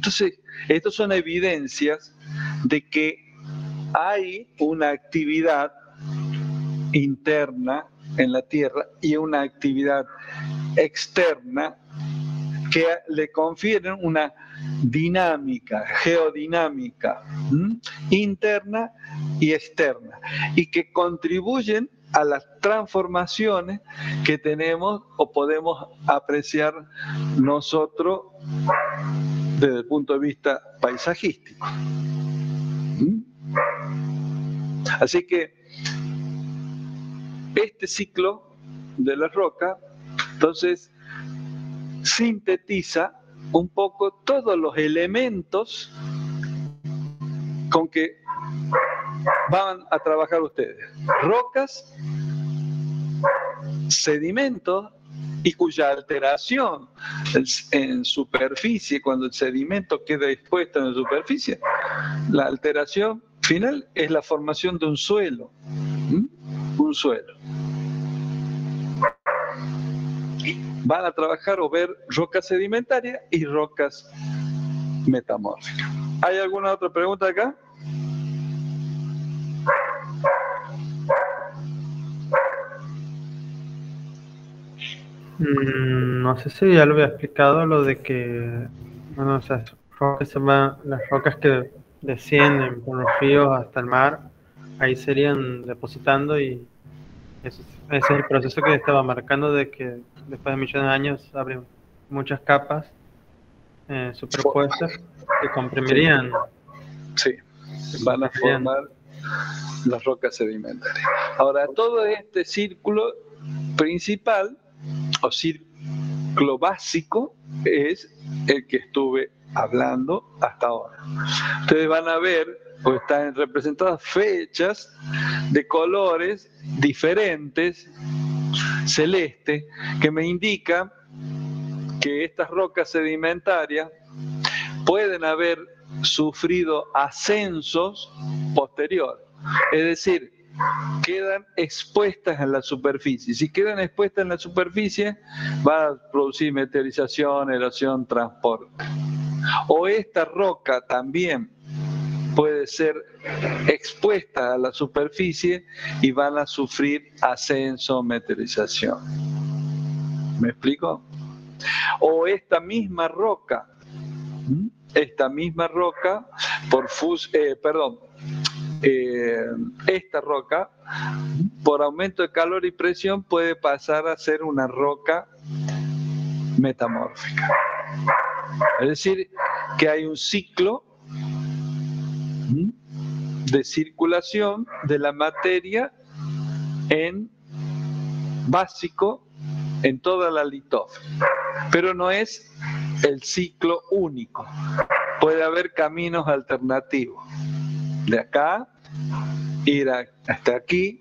Entonces, estas son evidencias de que hay una actividad interna en la Tierra y una actividad externa que le confieren una dinámica, geodinámica, interna y externa, y que contribuyen a las transformaciones que tenemos o podemos apreciar nosotros desde el punto de vista paisajístico. Así que este ciclo de la roca, entonces, sintetiza un poco todos los elementos con que van a trabajar ustedes. Rocas, sedimentos, y cuya alteración en superficie, cuando el sedimento queda expuesto en la superficie, la alteración final es la formación de un suelo. Un suelo. Van a trabajar o ver rocas sedimentarias y rocas metamórficas. ¿Hay alguna otra pregunta acá? No sé si ya lo había explicado, lo de que, bueno, o sea, las rocas que descienden por los ríos hasta el mar, ahí serían depositando, y ese es el proceso que estaba marcando, de que después de millones de años abren muchas capas superpuestas que comprimirían. Sí, van a formar las rocas sedimentarias. Ahora, todo este círculo principal o círculo básico es el que estuve hablando hasta ahora. Ustedes van a ver, o están representadas fechas de colores diferentes, celeste, que me indica que estas rocas sedimentarias pueden haber sufrido ascensos posteriores, es decir, quedan expuestas en la superficie. Si quedan expuestas en la superficie, va a producir meteorización, erosión, transporte. O esta roca también puede ser expuesta a la superficie y van a sufrir ascenso, meteorización. ¿Me explico? O esta misma roca, esta roca, por aumento de calor y presión, puede pasar a ser una roca metamórfica. Es decir, que hay un ciclo de circulación de la materia en básico en toda la litósfera, pero no es el ciclo único. Puede haber caminos alternativos. De acá, ir hasta aquí,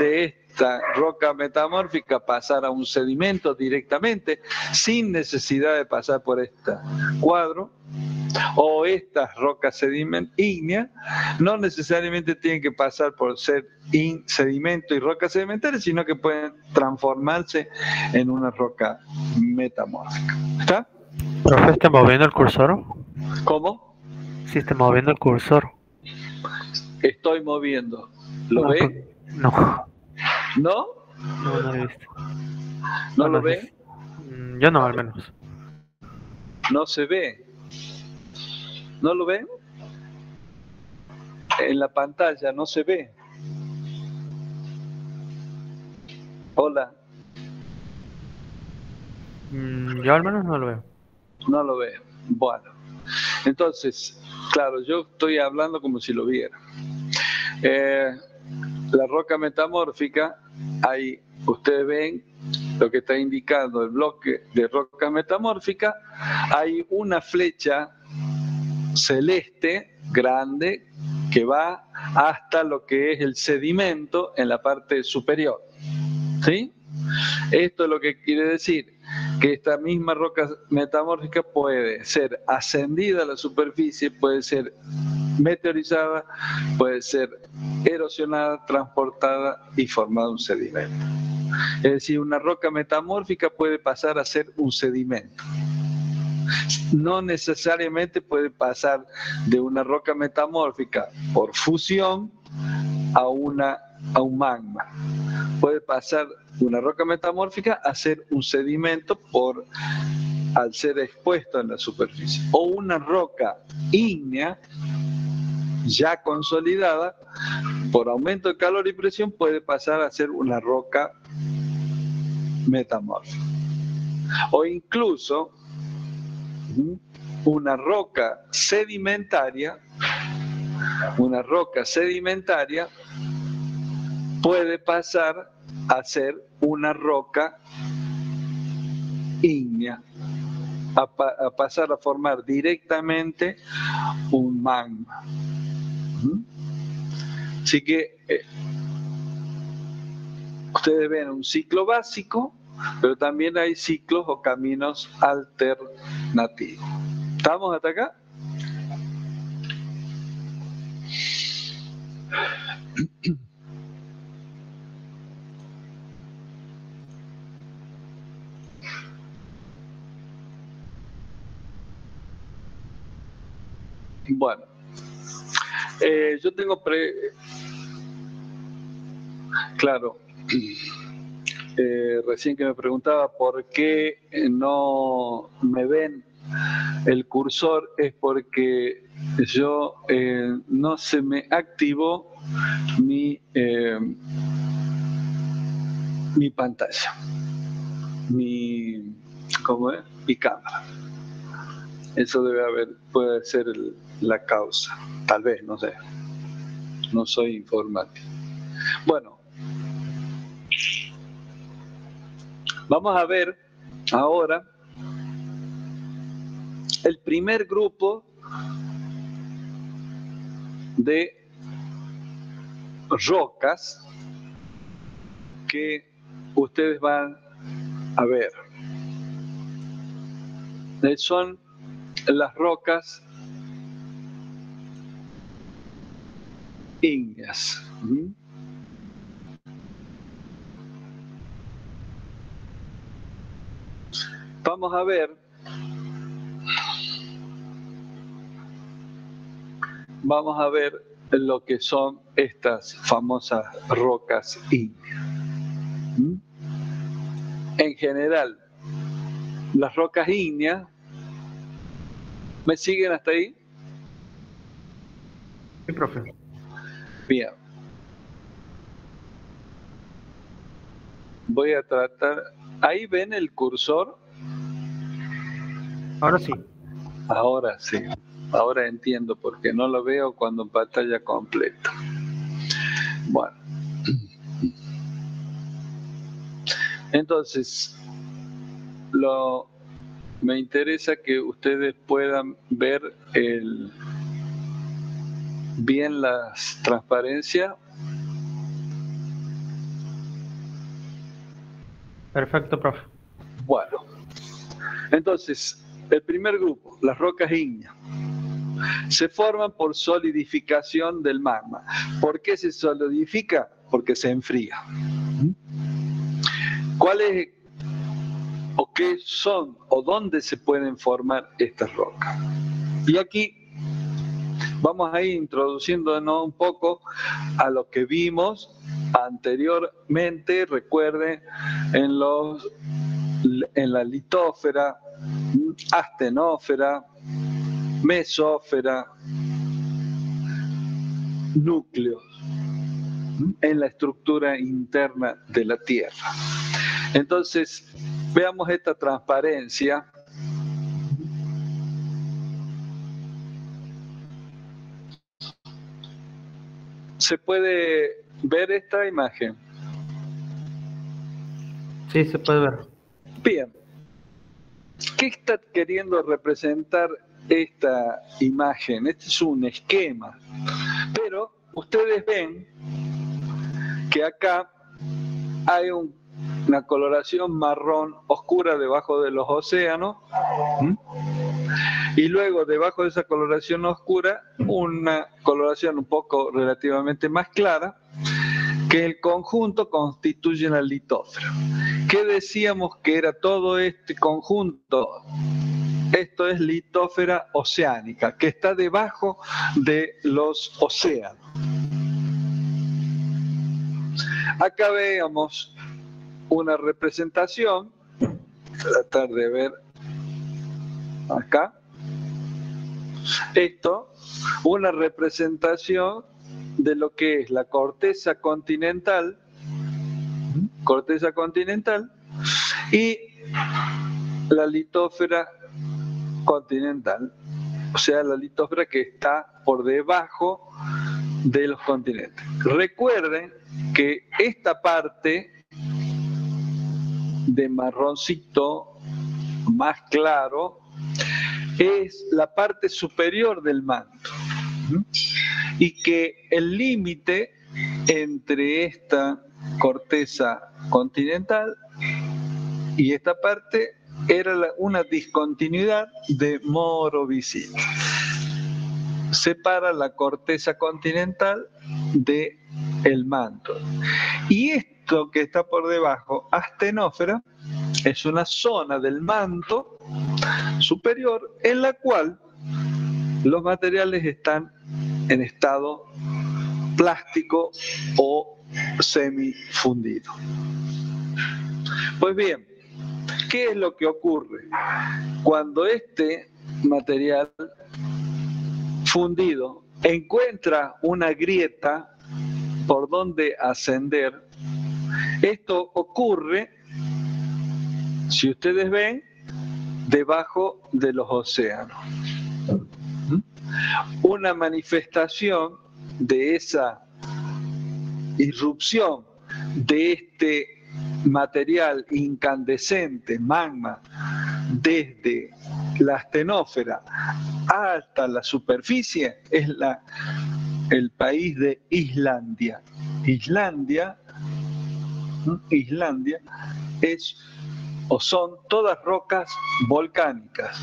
de esta roca metamórfica pasar a un sedimento directamente, sin necesidad de pasar por este cuadro, o estas rocas ígneas no necesariamente tienen que pasar por ser sedimento y roca sedimentaria, sino que pueden transformarse en una roca metamórfica. ¿Está? ¿Profe, está moviendo el cursor? ¿Cómo? Sí, está moviendo el cursor. Estoy moviendo. ¿Lo ve? No. ¿No? No lo he visto. ¿No lo ve? Yo no, al menos. No se ve. ¿No lo ven? En la pantalla no se ve. Hola. Yo al menos no lo veo. No lo veo. Bueno. Entonces, claro, yo estoy hablando como si lo viera. La roca metamórfica, ahí ustedes ven lo que está indicando el bloque de roca metamórfica. Hay una flecha celeste grande que va hasta lo que es el sedimento en la parte superior. ¿Sí? Esto es lo que quiere decir que esta misma roca metamórfica puede ser ascendida a la superficie, puede ser meteorizada, puede ser erosionada, transportada y formada un sedimento. Es decir, una roca metamórfica puede pasar a ser un sedimento. No necesariamente puede pasar de una roca metamórfica por fusión a un magma. Puede pasar una roca metamórfica a ser un sedimento al ser expuesto en la superficie. O una roca ígnea ya consolidada, por aumento de calor y presión, puede pasar a ser una roca metamórfica. O incluso una roca sedimentaria puede pasar a ser una roca ígnea, a pasar a formar directamente un magma. Así que ustedes ven un ciclo básico, pero también hay ciclos o caminos alternativos. ¿Estamos hasta acá? Bueno, yo tengo claro, recién que me preguntaba por qué no me ven el cursor, es porque yo no se me activó mi pantalla, mi cámara. Eso puede ser la causa, tal vez, no sé. No soy informático. Bueno, vamos a ver ahora el primer grupo de rocas que ustedes van a ver. Son las rocas ígneas. Vamos a ver lo que son estas famosas rocas ígneas. En general, las rocas ígneas, ¿me siguen hasta ahí? Sí, profe. Bien. Voy a tratar. ¿Ahí ven el cursor? Ahora sí. Ahora sí. Ahora entiendo porque no lo veo cuando en pantalla completa. Bueno. Entonces, me interesa que ustedes puedan ver bien las transparencias. Perfecto, profe. Bueno, entonces, el primer grupo, las rocas ígneas, se forman por solidificación del magma. ¿Por qué se solidifica? Porque se enfría. ¿Cuáles o qué son o dónde se pueden formar estas rocas? Y aquí vamos a ir introduciéndonos un poco a lo que vimos anteriormente. Recuerden, en la litósfera, astenósfera, mesósfera, núcleos, en la estructura interna de la Tierra. Entonces, veamos esta transparencia. ¿Se puede ver esta imagen? Sí, se puede ver. Bien. ¿Qué está queriendo representar esta imagen? Este es un esquema. Pero ustedes ven que acá hay una coloración marrón oscura debajo de los océanos. Y luego, debajo de esa coloración oscura, una coloración un poco relativamente más clara, que el conjunto constituye la litósfera. ¿Qué decíamos que era todo este conjunto? Esto es litósfera oceánica, que está debajo de los océanos. Acá veamos una representación, tratar de ver acá, esto, una representación de lo que es la corteza continental y la litósfera continental, o sea, la litósfera que está por debajo de los continentes. Recuerden que esta parte de marroncito más claro es la parte superior del manto, y que el límite entre esta corteza continental y esta parte era una discontinuidad de Morovicini. Separa la corteza continental del manto. Y esto que está por debajo, astenósfera, es una zona del manto superior en la cual los materiales están en estado plástico o semifundido. Pues bien, ¿qué es lo que ocurre? Cuando este material fundido encuentra una grieta por donde ascender, esto ocurre, si ustedes ven, debajo de los océanos. Una manifestación de esa irrupción de este material incandescente, magma, desde la astenósfera hasta la superficie, es el país de Islandia. Islandia es o son todas rocas volcánicas.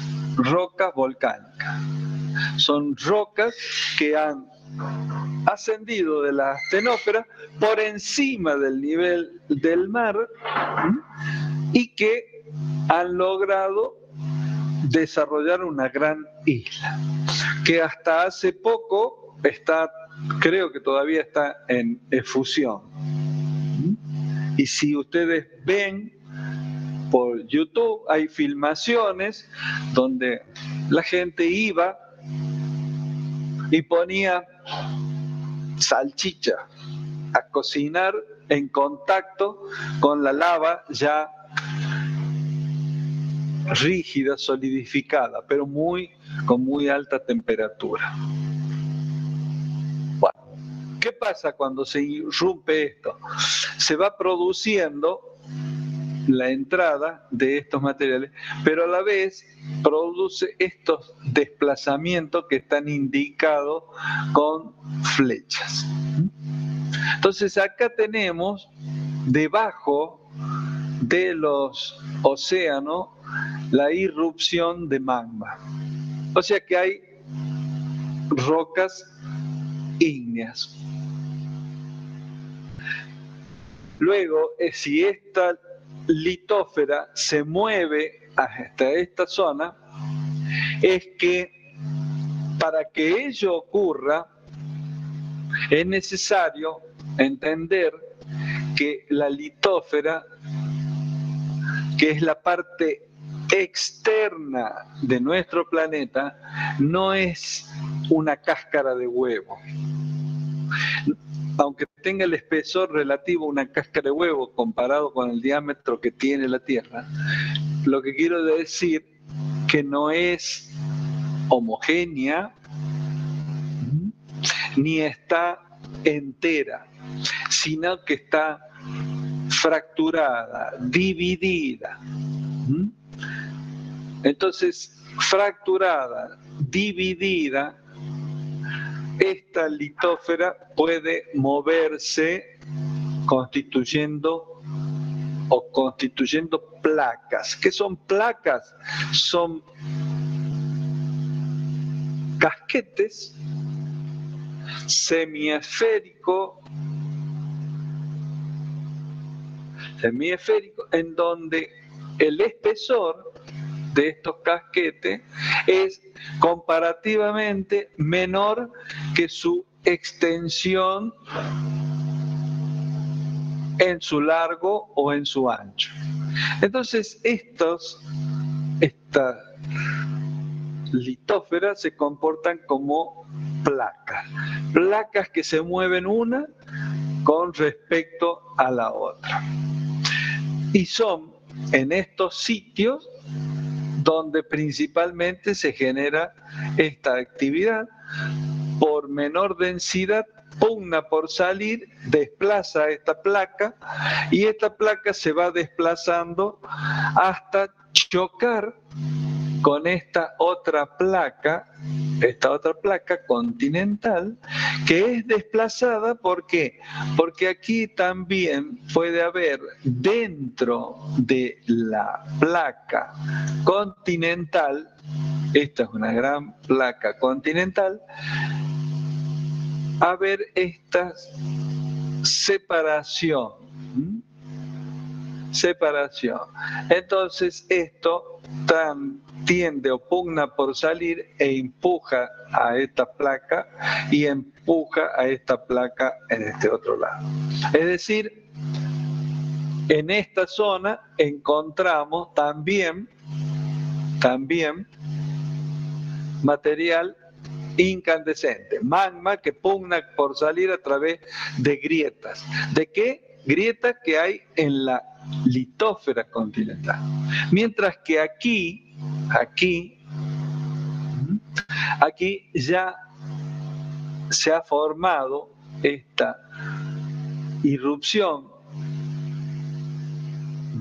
Son rocas que han ascendido de la astenósfera por encima del nivel del mar y que han logrado desarrollar una gran isla, que hasta hace poco creo que todavía está en efusión. Y si ustedes ven por YouTube, hay filmaciones donde la gente iba y ponía salchicha a cocinar en contacto con la lava ya rígida, solidificada, pero con muy alta temperatura. Bueno, ¿qué pasa cuando se irrumpe esto? Se va produciendo la entrada de estos materiales, pero a la vez produce estos desplazamientos que están indicados con flechas. Entonces acá tenemos debajo de los océanos la irrupción de magma. O sea que hay rocas ígneas. Luego, si esta litósfera se mueve hasta esta zona, es que para que ello ocurra es necesario entender que la litósfera, que es la parte externa de nuestro planeta, no es una cáscara de huevo. Aunque tenga el espesor relativo a una cáscara de huevo comparado con el diámetro que tiene la Tierra, lo que quiero decir que no es homogénea ni está entera, sino que está fracturada, dividida. Entonces, fracturada, dividida, esta litósfera puede moverse constituyendo placas. ¿Qué son placas? Son casquetes semiesféricos en donde el espesor de estos casquetes es comparativamente menor que su extensión en su largo o en su ancho. Entonces, estas litósferas se comportan como placas que se mueven una con respecto a la otra. Y son en estos sitios donde principalmente se genera esta actividad. Por menor densidad, pugna por salir, desplaza esta placa y esta placa se va desplazando hasta chocar con esta otra placa continental, que es desplazada. ¿Por qué? Porque aquí también puede haber dentro de la placa continental, esta es una gran placa continental, haber esta separación. Entonces esto tiende o pugna por salir e empuja a esta placa y empuja a esta placa en este otro lado. Es decir, en esta zona encontramos también material incandescente, magma que pugna por salir a través de grietas. ¿De qué? Grietas que hay en la litósfera continental. Mientras que aquí ya se ha formado esta irrupción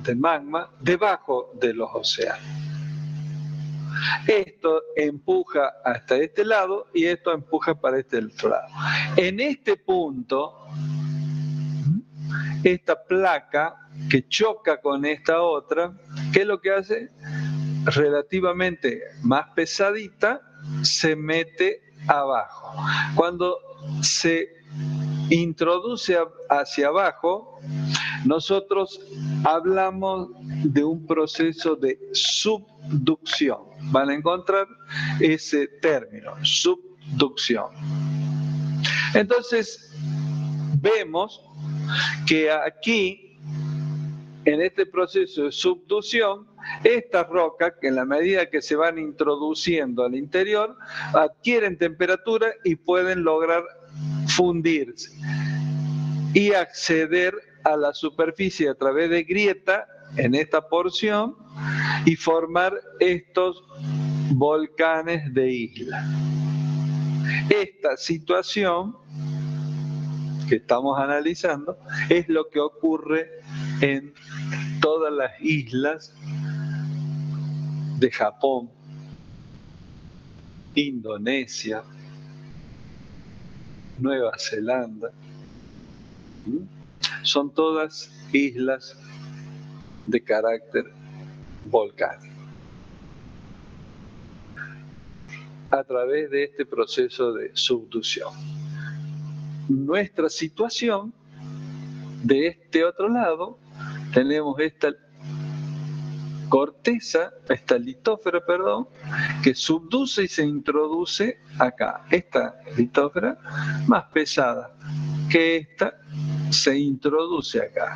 de magma debajo de los océanos. Esto empuja hasta este lado y esto empuja para este otro lado. En este punto, esta placa que choca con esta otra, ¿qué es lo que hace? Relativamente más pesadita, se mete abajo. Cuando se introduce hacia abajo, nosotros hablamos de un proceso de subducción. Van a encontrar ese término, subducción. Entonces, vemos que aquí, en este proceso de subducción, estas rocas, que en la medida que se van introduciendo al interior, adquieren temperatura y pueden lograr fundirse y acceder a la superficie a través de grieta en esta porción y formar estos volcanes de isla. Esta situación que estamos analizando es lo que ocurre en todas las islas de Japón, Indonesia, Nueva Zelanda. Son todas islas de carácter volcánico. A través de este proceso de subducción. Nuestra situación, de este otro lado, tenemos esta corteza, esta litósfera, que subduce y se introduce acá. Esta litósfera más pesada que esta se introduce acá.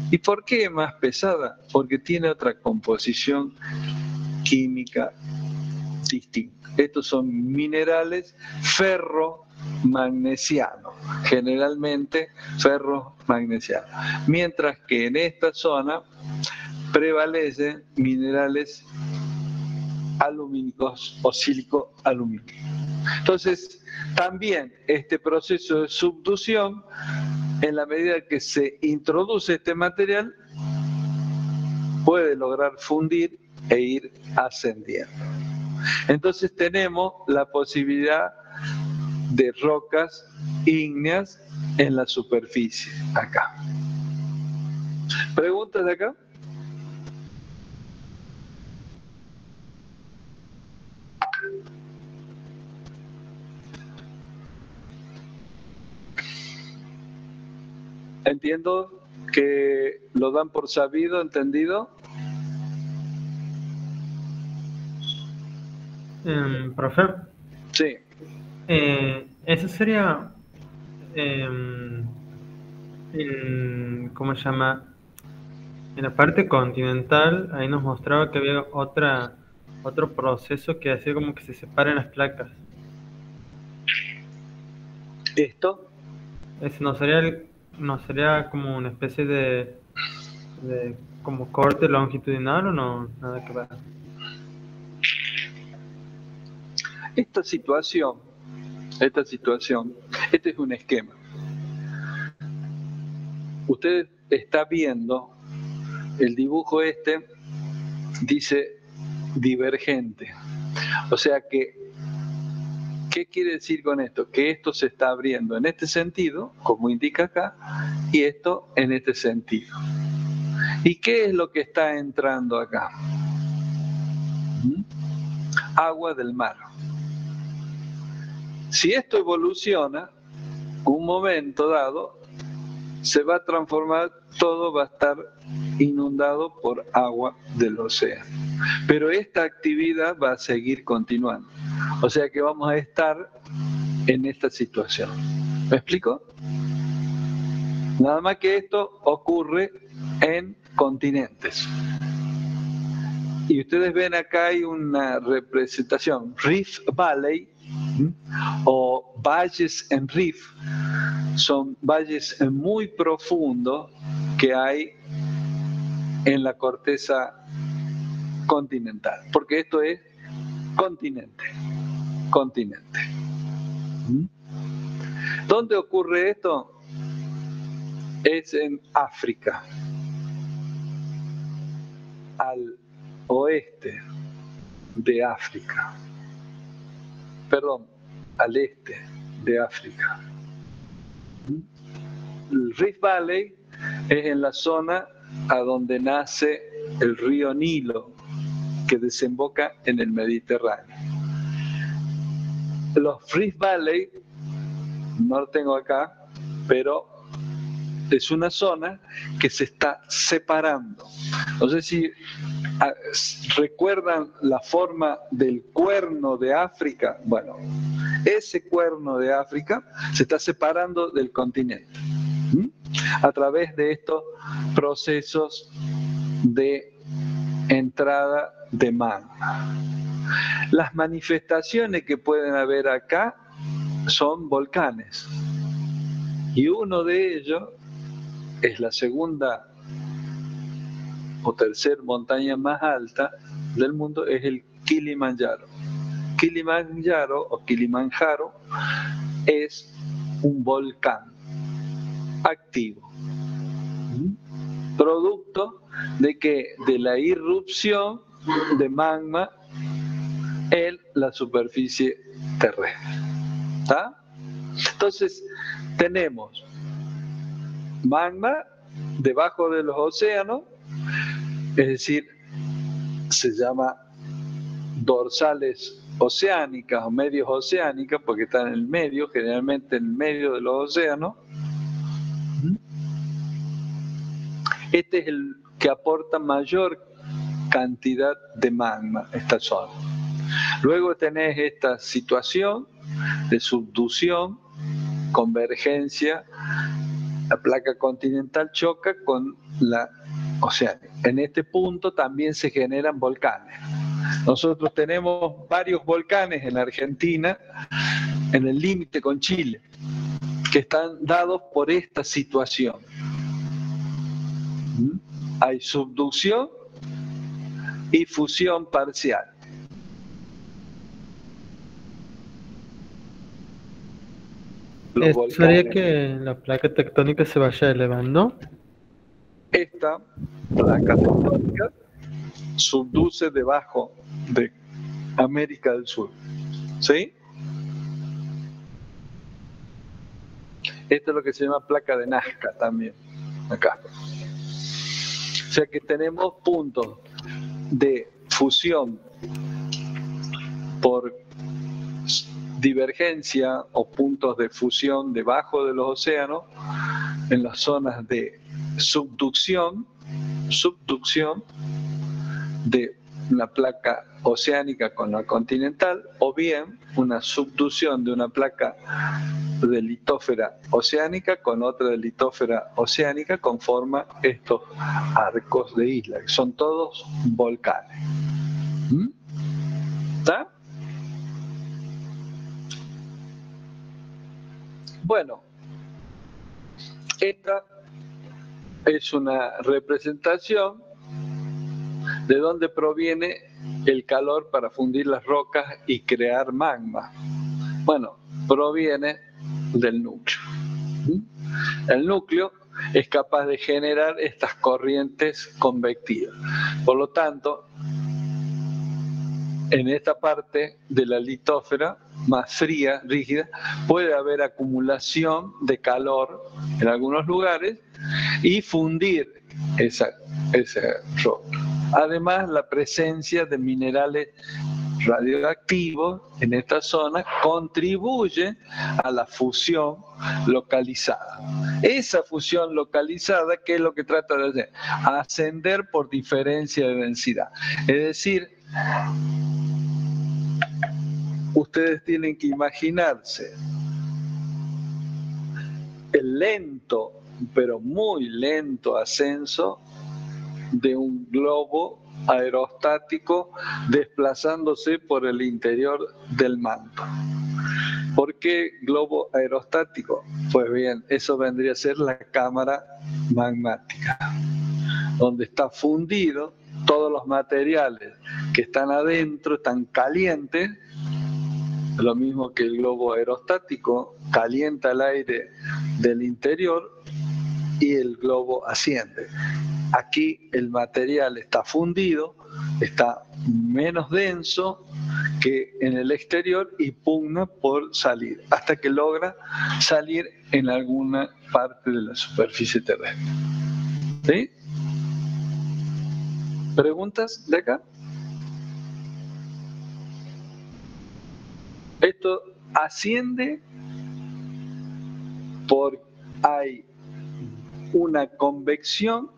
¿Y por qué más pesada? Porque tiene otra composición química distinta. Estos son minerales ferromagnesianos, generalmente ferromagnesianos. Mientras que en esta zona prevalecen minerales alumínicos o sílico-alumínicos. Entonces, también este proceso de subducción, en la medida que se introduce este material, puede lograr fundir e ir ascendiendo. Entonces tenemos la posibilidad de rocas ígneas en la superficie, acá. ¿Preguntas de acá? Entiendo que lo dan por sabido, entendido. Profe, Sí. eso sería, ¿cómo se llama? En la parte continental, ahí nos mostraba que había otro proceso que hacía como que se separen las placas. Esto, Ese no sería como una especie de como corte longitudinal o no, nada que ver. esta situación, este es un esquema. Usted está viendo el dibujo este, dice divergente. O sea que, ¿qué quiere decir con esto? Que esto se está abriendo en este sentido, como indica acá, y esto en este sentido. ¿Y qué es lo que está entrando acá? Agua del mar. Si esto evoluciona, un momento dado, se va a transformar, todo va a estar inundado por agua del océano. Pero esta actividad va a seguir continuando. O sea que vamos a estar en esta situación. ¿Me explico? Nada más que esto ocurre en continentes. Y ustedes ven acá hay una representación, Rift Valley, o valles en Rift, son valles muy profundos que hay en la corteza continental, porque esto es continente. ¿Dónde ocurre esto? Es en África, al oeste de África, perdón, al este de África. El Rift Valley es en la zona a donde nace el río Nilo, que desemboca en el Mediterráneo. Los Rift Valley, no lo tengo acá, pero es una zona que se está separando. No sé si recuerdan la forma del cuerno de África. Bueno, ese cuerno de África se está separando del continente a través de estos procesos de entrada de magma. Las manifestaciones que pueden haber acá son volcanes, y uno de ellos es la segunda o tercera montaña más alta del mundo, es el Kilimanjaro. Kilimanjaro es un volcán activo, producto de que de la irrupción de magma en la superficie terrestre. ¿Está? Entonces tenemos magma debajo de los océanos, es decir, se llama dorsales oceánicas o medios oceánicas porque están en el medio, generalmente en el medio de los océanos. Este es el que aporta mayor cantidad de magma, esta zona. Luego tenés esta situación de subducción, convergencia, la placa continental choca con la oceánica. En este punto también se generan volcanes. Nosotros tenemos varios volcanes en Argentina, en el límite con Chile, que están dados por esta situación. Hay subducción y fusión parcial. ¿Eso haría que la placa tectónica se vaya elevando? Esta placa tectónica subduce debajo de América del Sur. ¿Sí? Esto es lo que se llama placa de Nazca también, acá. O sea que tenemos puntos de fusión por divergencia o puntos de fusión debajo de los océanos en las zonas de subducción de una placa oceánica con la continental, o bien una subducción de una placa de litósfera oceánica con otra de litósfera oceánica, conforma estos arcos de isla, que son todos volcanes. ¿Está? Bueno, esta es una representación de dónde proviene el calor para fundir las rocas y crear magma. Bueno, proviene del núcleo. El núcleo es capaz de generar estas corrientes convectivas. Por lo tanto, en esta parte de la litósfera más fría, rígida, puede haber acumulación de calor en algunos lugares y fundir esa roca. Además, la presencia de minerales radioactivos en esta zona contribuye a la fusión localizada. Esa fusión localizada, ¿qué es lo que trata de hacer? Ascender por diferencia de densidad. Es decir, ustedes tienen que imaginarse el lento, pero muy lento ascenso de un globo aerostático desplazándose por el interior del manto. ¿Por qué globo aerostático? Pues bien, eso vendría a ser la cámara magmática, donde está fundido todos los materiales que están adentro, están calientes, lo mismo que el globo aerostático calienta el aire del interior y el globo asciende. Aquí el material está fundido, está menos denso que en el exterior y pugna por salir, hasta que logra salir en alguna parte de la superficie terrestre. ¿Sí? ¿Preguntas de acá? Esto asciende porque hay una convección,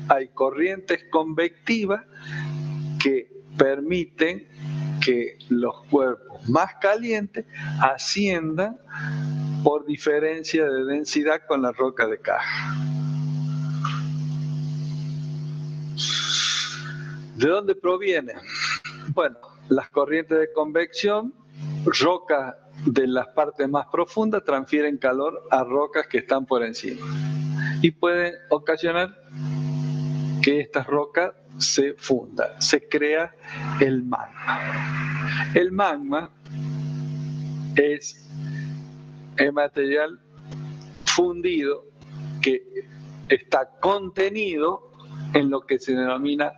hay corrientes convectivas que permiten que los cuerpos más calientes asciendan por diferencia de densidad con la roca de caja. ¿De dónde proviene? Bueno, las corrientes de convección, rocas de las partes más profundas transfieren calor a rocas que están por encima y pueden ocasionar que estas rocas se fundan, se crea el magma. El magma es el material fundido que está contenido en lo que se denomina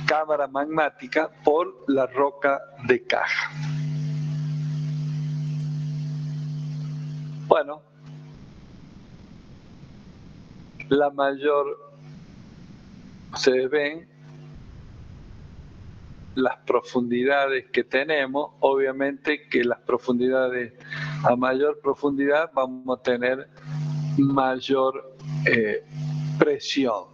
cámara magmática por la roca de caja. Bueno, la mayor, ustedes ven las profundidades que tenemos, obviamente que las profundidades, a mayor profundidad vamos a tener mayor presión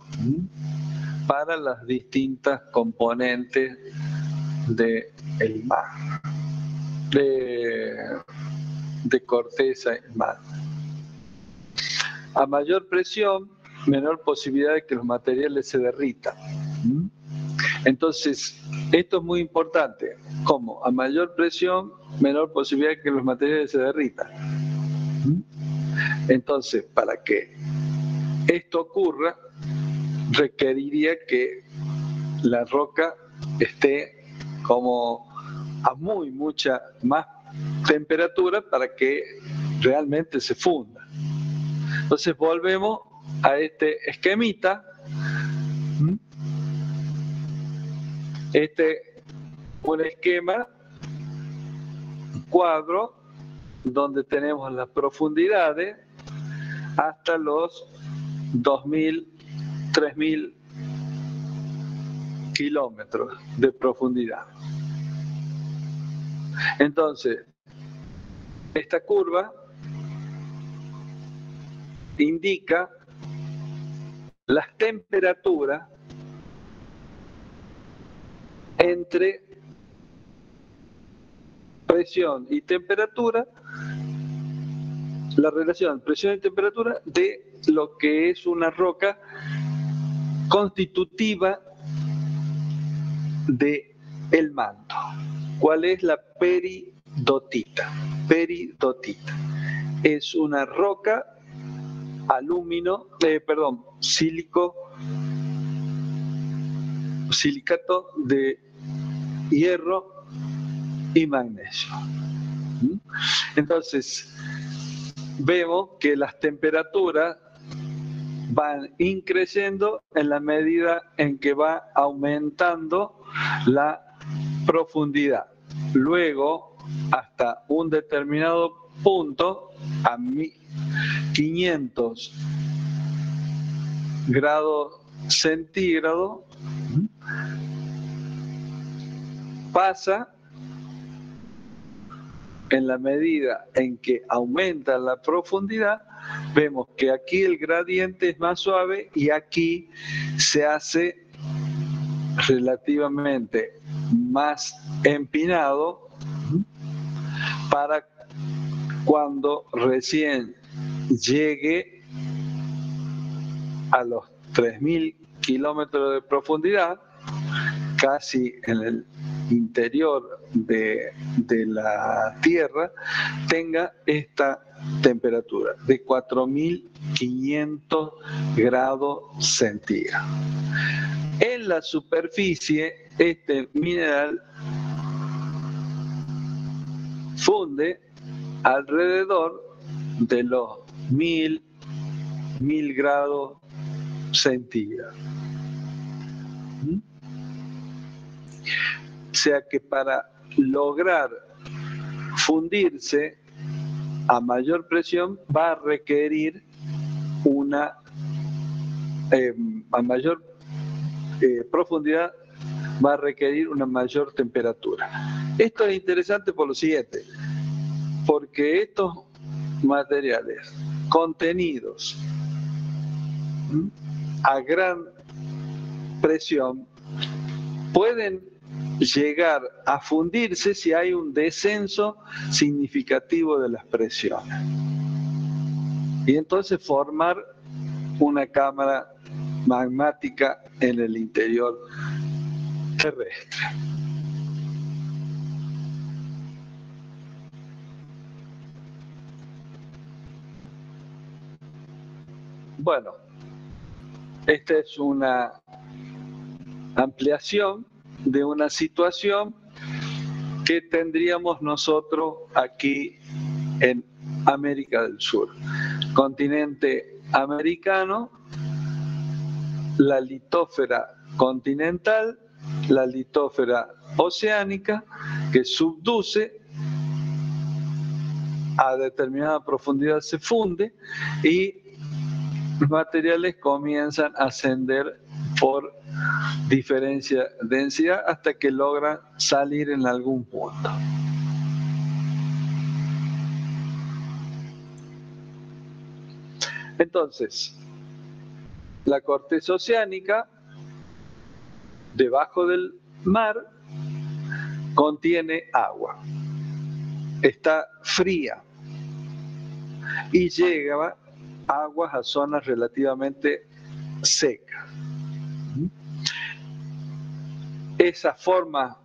para las distintas componentes del magma, de corteza y magma. A mayor presión, menor posibilidad de que los materiales se derritan. Entonces, esto es muy importante. ¿Cómo? A mayor presión, menor posibilidad de que los materiales se derritan. Entonces, para que esto ocurra, requeriría que la roca esté como a mucha más temperatura para que realmente se funda. Entonces volvemos a este esquemita. Un esquema, un cuadro, donde tenemos las profundidades hasta los 2.000, 3.000 kilómetros de profundidad. Entonces, esta curva indica las temperaturas entre presión y temperatura, la relación presión y temperatura de lo que es una roca constitutiva de el manto. ¿Cuál es la peridotita? Peridotita es una roca silicato de hierro y magnesio. Entonces, vemos que las temperaturas van increciendo en la medida en que va aumentando la profundidad. Luego, hasta un determinado punto, a 500 grados centígrados, pasa, en la medida en que aumenta la profundidad, vemos que aquí el gradiente es más suave y aquí se hace relativamente más empinado para cuando recién llegue a los 3.000 kilómetros de profundidad, casi en el interior de la Tierra, tenga esta temperatura de 4.500 grados centígrados. En la superficie, este mineral funde alrededor de los 1.000 grados centígrados. O sea que para lograr fundirse a mayor presión va a requerir a mayor profundidad va a requerir una mayor temperatura. Esto es interesante por lo siguiente, porque estos materiales contenidos a gran presión pueden llegar a fundirse si hay un descenso significativo de las presiones. Y entonces formar una cámara magmática en el interior terrestre. Bueno, esta es una ampliación de una situación que tendríamos nosotros aquí en América del Sur. Continente americano, la litósfera continental, la litósfera oceánica, que subduce a determinada profundidad, se funde y los materiales comienzan a ascender por diferencia de densidad hasta que logran salir en algún punto. Entonces, la corteza oceánica, debajo del mar, contiene agua. Está fría y llega aguas a zonas relativamente secas. Esa forma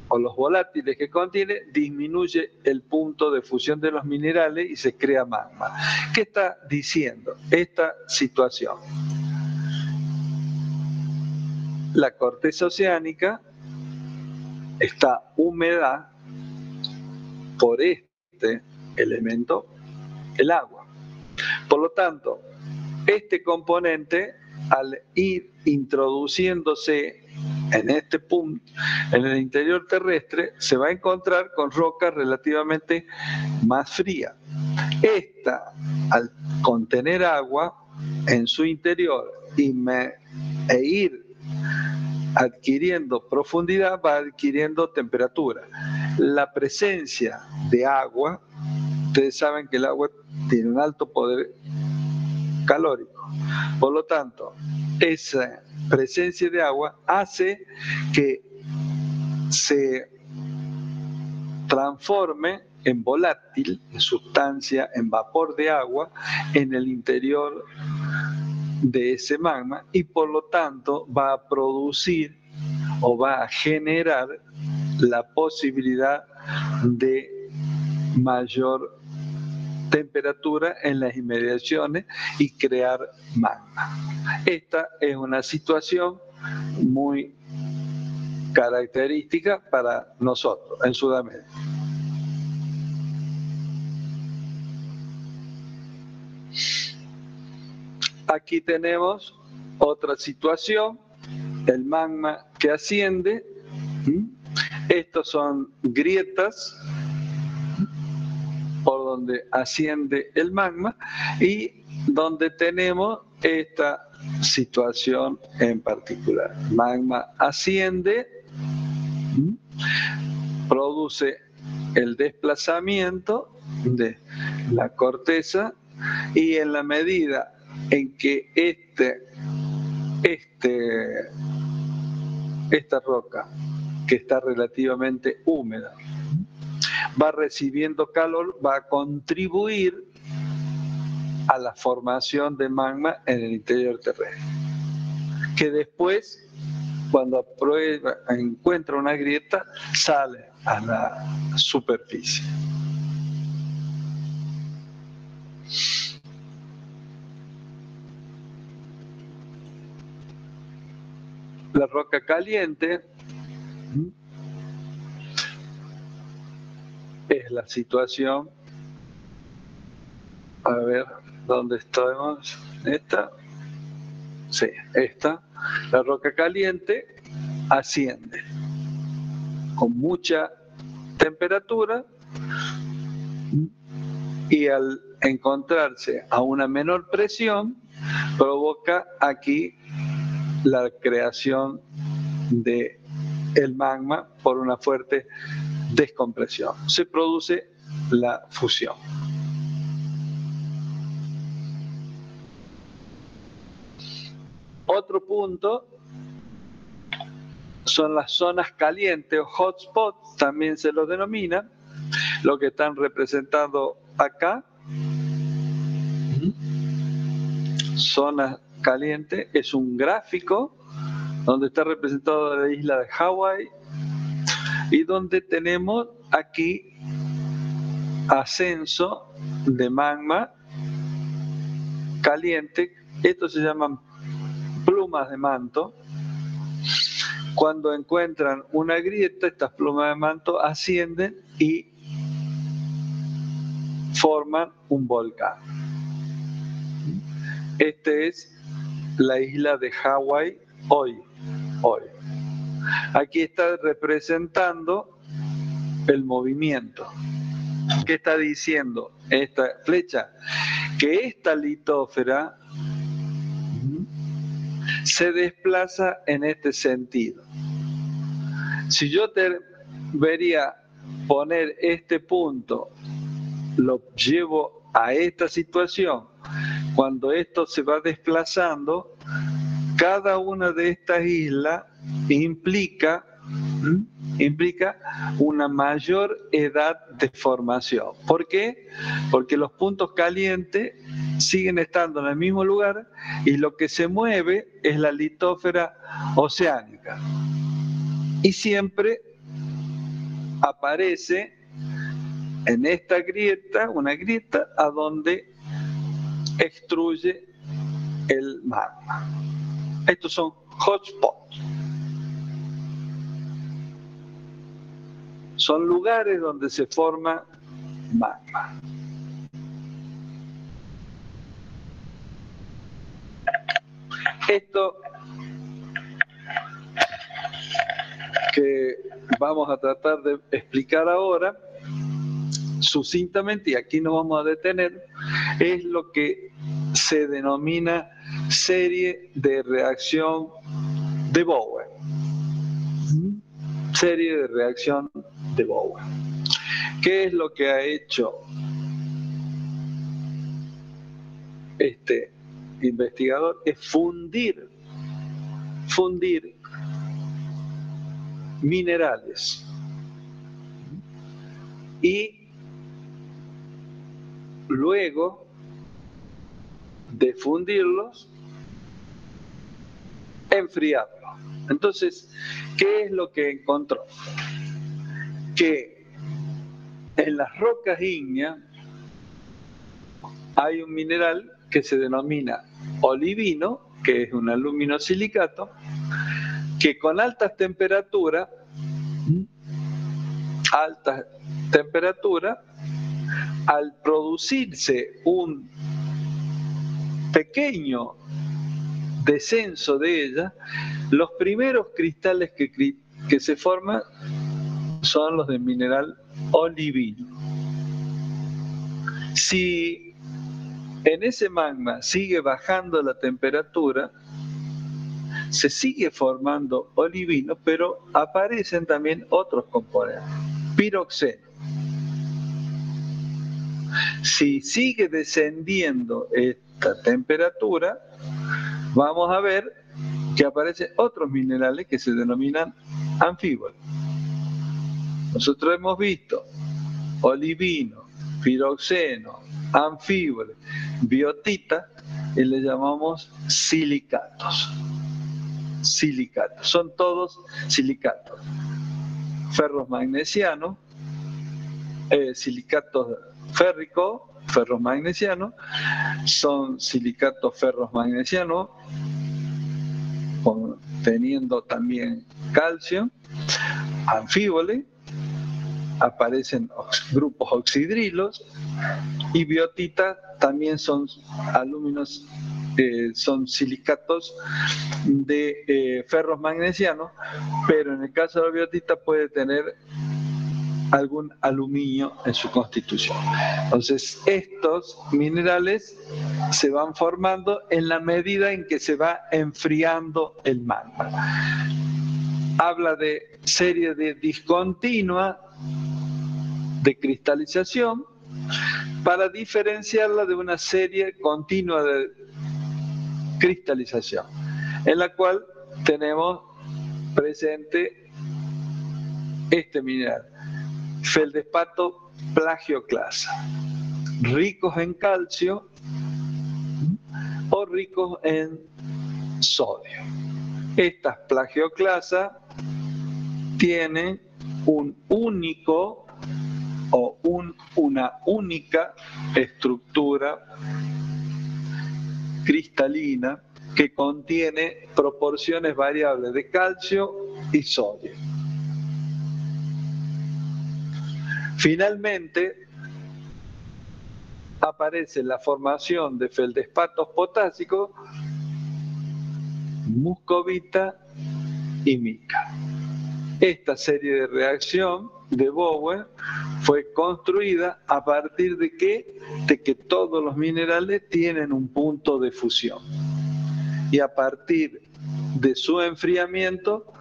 o los volátiles que contiene disminuye el punto de fusión de los minerales y se crea magma. ¿Qué está diciendo esta situación? La corteza oceánica está húmeda por este elemento, el agua. Por lo tanto, este componente, al ir introduciéndose en este punto, en el interior terrestre, se va a encontrar con rocas relativamente más frías. Esta, al contener agua en su interior e ir adquiriendo profundidad, va adquiriendo temperatura. La presencia de agua, ustedes saben que el agua tiene un alto poder calórico. Por lo tanto, esa presencia de agua hace que se transforme en volátil, en sustancia, en vapor de agua, en el interior de ese magma, y por lo tanto va a producir o va a generar la posibilidad de mayor temperatura en las inmediaciones y crear magma. Esta es una situación muy característica para nosotros en Sudamérica. Aquí tenemos otra situación, el magma que asciende. Estos son grietas por donde asciende el magma y donde tenemos esta situación en particular. Magma asciende, produce el desplazamiento de la corteza, y en la medida en que esta roca, que está relativamente húmeda, va recibiendo calor, va a contribuir a la formación de magma en el interior terrestre, que después, cuando encuentra una grieta, sale a la superficie. La roca caliente es la situación, a ver, ¿dónde estamos? ¿Esta? Sí, esta. La roca caliente asciende con mucha temperatura y al encontrarse a una menor presión provoca aquí la creación de el magma por una fuerte descompresión. Se produce la fusión. Otro punto son las zonas calientes o hotspots, también se los denomina, lo que están representando acá. Zona caliente es un gráfico donde está representado la isla de Hawái y donde tenemos aquí ascenso de magma caliente. Estos se llaman plumas de manto. Cuando encuentran una grieta, estas plumas de manto ascienden y forman un volcán. Esta es la isla de Hawái hoy. Aquí está representando el movimiento. ¿Qué está diciendo esta flecha? Que esta litósfera se desplaza en este sentido. Si yo debería poner este punto, lo llevo a esta situación, cuando esto se va desplazando, cada una de estas islas implica una mayor edad de formación. ¿Por qué? Porque los puntos calientes siguen estando en el mismo lugar y lo que se mueve es la litósfera oceánica. Y siempre aparece en esta grieta, una grieta a donde extruye el magma. Estos son hotspots. Son lugares donde se forma magma. Esto que vamos a tratar de explicar ahora, sucintamente, y aquí nos vamos a detener, es lo que se denomina serie de reacción de Bowen. Serie de reacción de Bowen. ¿Qué es lo que ha hecho este investigador? Es fundir minerales y luego de fundirlos, enfriarlos. Entonces, ¿qué es lo que encontró? Que en las rocas ígneas hay un mineral que se denomina olivino, que es un aluminosilicato, que con altas temperaturas, al producirse un pequeño descenso de ella, los primeros cristales que se forman son los del mineral olivino. Si en ese magma sigue bajando la temperatura, se sigue formando olivino, pero aparecen también otros componentes, piroxeno. Si sigue descendiendo esta temperatura, vamos a ver que aparecen otros minerales que se denominan anfíboles. Nosotros hemos visto olivino, piroxeno, anfíboles, biotita, y le llamamos silicatos. Silicatos, son todos silicatos. Ferros magnesianos, silicatos férricos, ferros magnesianos, son silicatos ferros magnesianos, teniendo también calcio, anfíboles, aparecen grupos oxidrilos, y biotita también son alúminos, son silicatos de ferros magnesianos, pero en el caso de la biotita puede tener algún aluminio en su constitución. Entonces, estos minerales se van formando en la medida en que se va enfriando el magma. Habla de serie de discontinua de cristalización para diferenciarla de una serie continua de cristalización, en la cual tenemos presente este mineral, feldespato plagioclasa, ricos en calcio o ricos en sodio. Estas plagioclasas tienen un único o una única estructura cristalina que contiene proporciones variables de calcio y sodio. Finalmente, aparece la formación de feldespatos potásicos, muscovita y mica. Esta serie de reacción de Bowen fue construida a partir de que todos los minerales tienen un punto de fusión. Y a partir de su enfriamiento,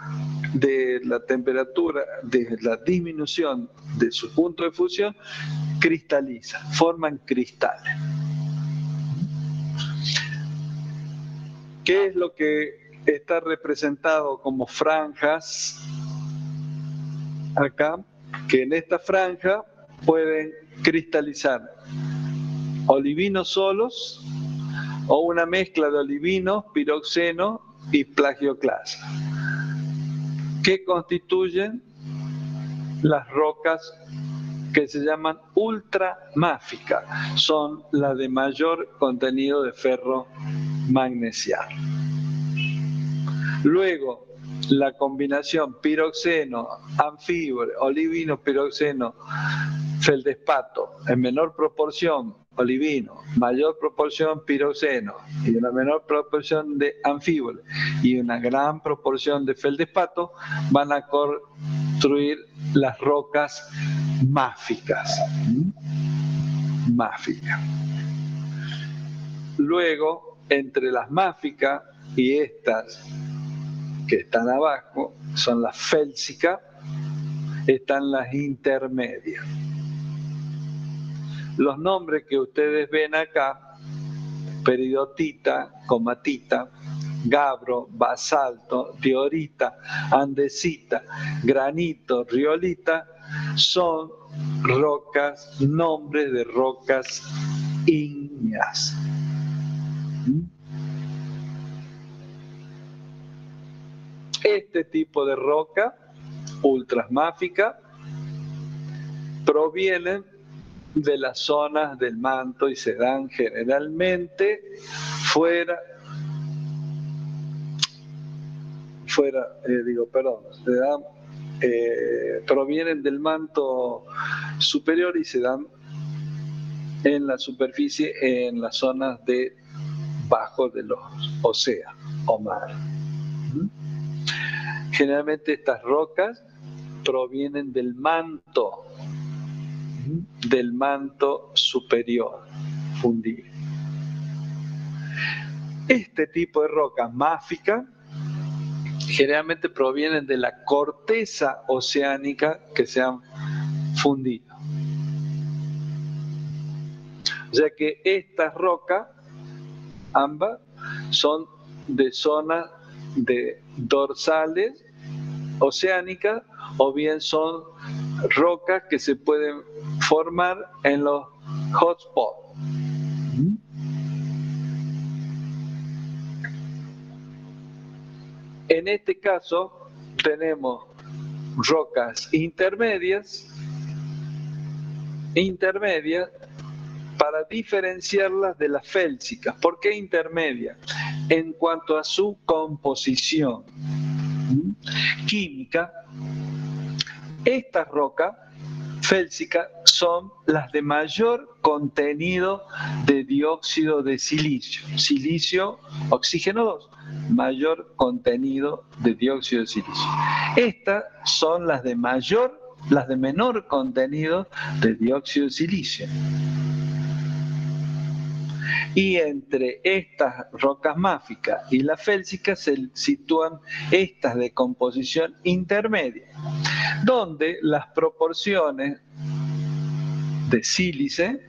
de la temperatura, de la disminución de su punto de fusión, cristalizan, forman cristales. ¿Qué es lo que está representado como franjas acá? Que en esta franja pueden cristalizar olivinos solos o una mezcla de olivinos, piroxeno y plagioclasa, que constituyen las rocas que se llaman ultramáficas, son las de mayor contenido de ferro magnesiano. Luego, la combinación piroxeno, anfíbole, olivino, piroxeno, feldespato, en menor proporción olivino, mayor proporción piroxeno y una menor proporción de anfíbole y una gran proporción de feldespato, van a construir las rocas máficas. Máficas. Luego, entre las máficas y estas que están abajo, son las félsicas, están las intermedias. Los nombres que ustedes ven acá, peridotita, comatita, gabbro, basalto, diorita, andesita, granito, riolita, son rocas, nombres de rocas ígneas. Este tipo de roca ultrasmáfica provienen de las zonas del manto y se dan generalmente provienen del manto superior y se dan en la superficie, en las zonas de bajo de los océanos o mar. Generalmente estas rocas provienen del manto superior fundible. Este tipo de rocas máficas generalmente provienen de la corteza oceánica que se han fundido. O sea que estas rocas, ambas, son de zonas de dorsales oceánicas o bien son rocas que se pueden formar en los hotspots. En este caso tenemos rocas intermedias para diferenciarlas de las félsicas. ¿Por qué intermedias? En cuanto a su composición química, estas rocas félsicas son las de mayor contenido de dióxido de silicio. Silicio, oxígeno 2, mayor contenido de dióxido de silicio. Estas son las de menor contenido de dióxido de silicio. Y entre estas rocas máficas y las félsicas se sitúan estas de composición intermedia, donde las proporciones de sílice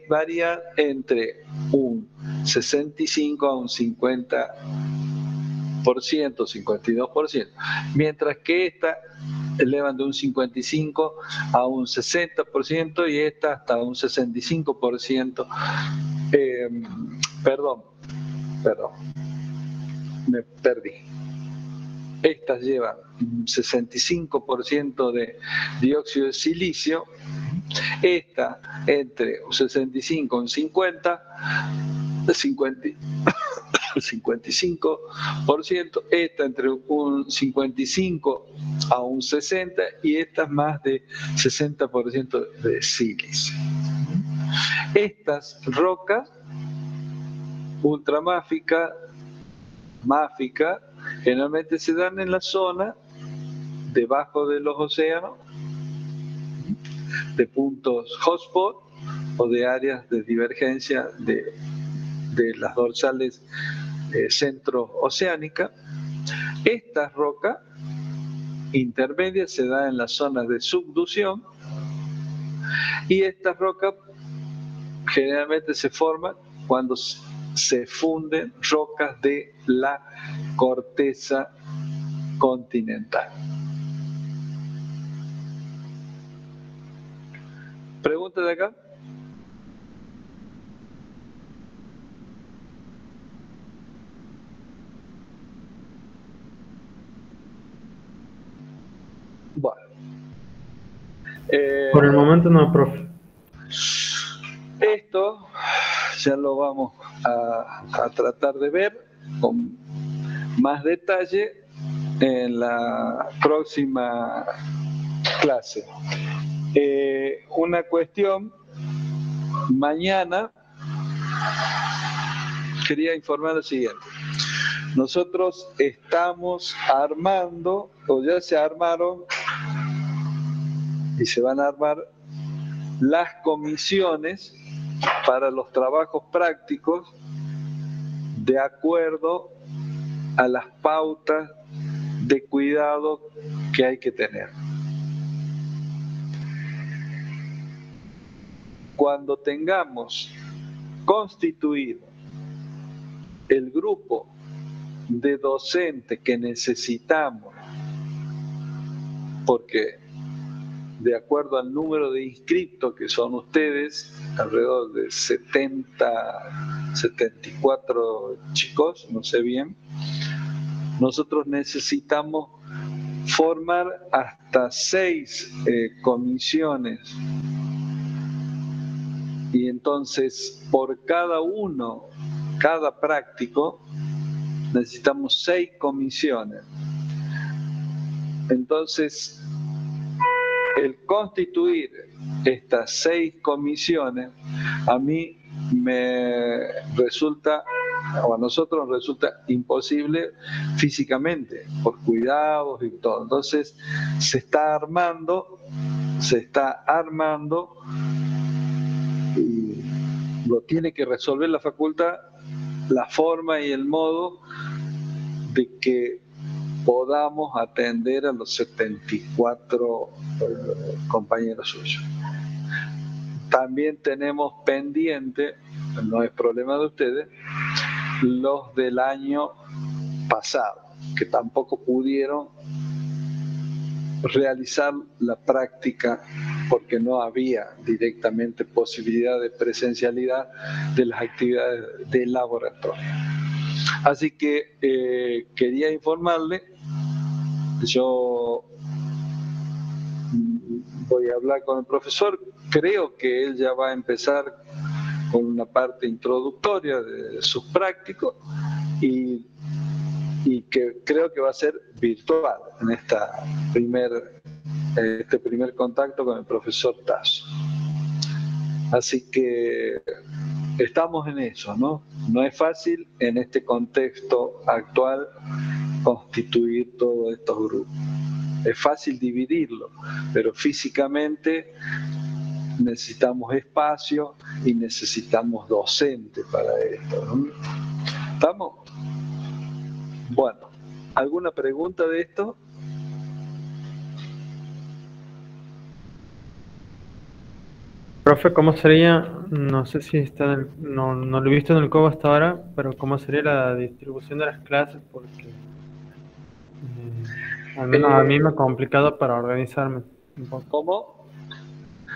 varían entre un 65 a un 50%, 52%, mientras que estas elevan de un 55 a un 60% y esta hasta un 65%. Perdón, me perdí. Estas llevan un 65% de dióxido de silicio, esta entre un 65 y un 55%, esta entre un 55 a un 60 y esta más de 60% de silicio. Estas rocas ultramáficas, generalmente se dan en la zona debajo de los océanos, de puntos hotspot o de áreas de divergencia de las dorsales centrooceánicas. Estas rocas intermedias se dan en las zonas de subducción y estas rocas generalmente se forman cuando se funden rocas de la corteza continental. ¿Preguntas de acá? Bueno. Por el momento no, profe. Esto ya lo vamos a tratar de ver con más detalle en la próxima clase. Una cuestión, mañana quería informar lo siguiente. Nosotros estamos armando, o ya se armaron, y se van a armar las comisiones para los trabajos prácticos de acuerdo a las pautas de cuidado que hay que tener. Cuando tengamos constituido el grupo de docente que necesitamos, porque de acuerdo al número de inscriptos que son ustedes, alrededor de 74 chicos, no sé bien, nosotros necesitamos formar hasta 6 comisiones. Y entonces, por cada práctico, necesitamos 6 comisiones. Entonces, el constituir estas 6 comisiones, a mí a nosotros nos resulta imposible físicamente, por cuidados y todo. Entonces, se está armando y lo tiene que resolver la facultad, la forma y el modo de que podamos atender a los 74 compañeros suyos. También tenemos pendiente, no es problema de ustedes, los del año pasado, que tampoco pudieron realizar la práctica porque no había directamente posibilidad de presencialidad de las actividades de laboratorio. Así que quería informarle, yo voy a hablar con el profesor, creo que él ya va a empezar con una parte introductoria de sus prácticos y que creo que va a ser virtual en este primer contacto con el profesor Tasso. Así que estamos en eso, ¿no? No es fácil en este contexto actual constituir todos estos grupos. Es fácil dividirlo, pero físicamente necesitamos espacio y necesitamos docentes para esto, ¿no? ¿Estamos? Bueno, ¿alguna pregunta de esto? Profe, ¿cómo sería? No sé si está no lo he visto en el COBO hasta ahora, pero ¿cómo sería la distribución de las clases? Porque al menos a mí me ha complicado para organizarme un poco.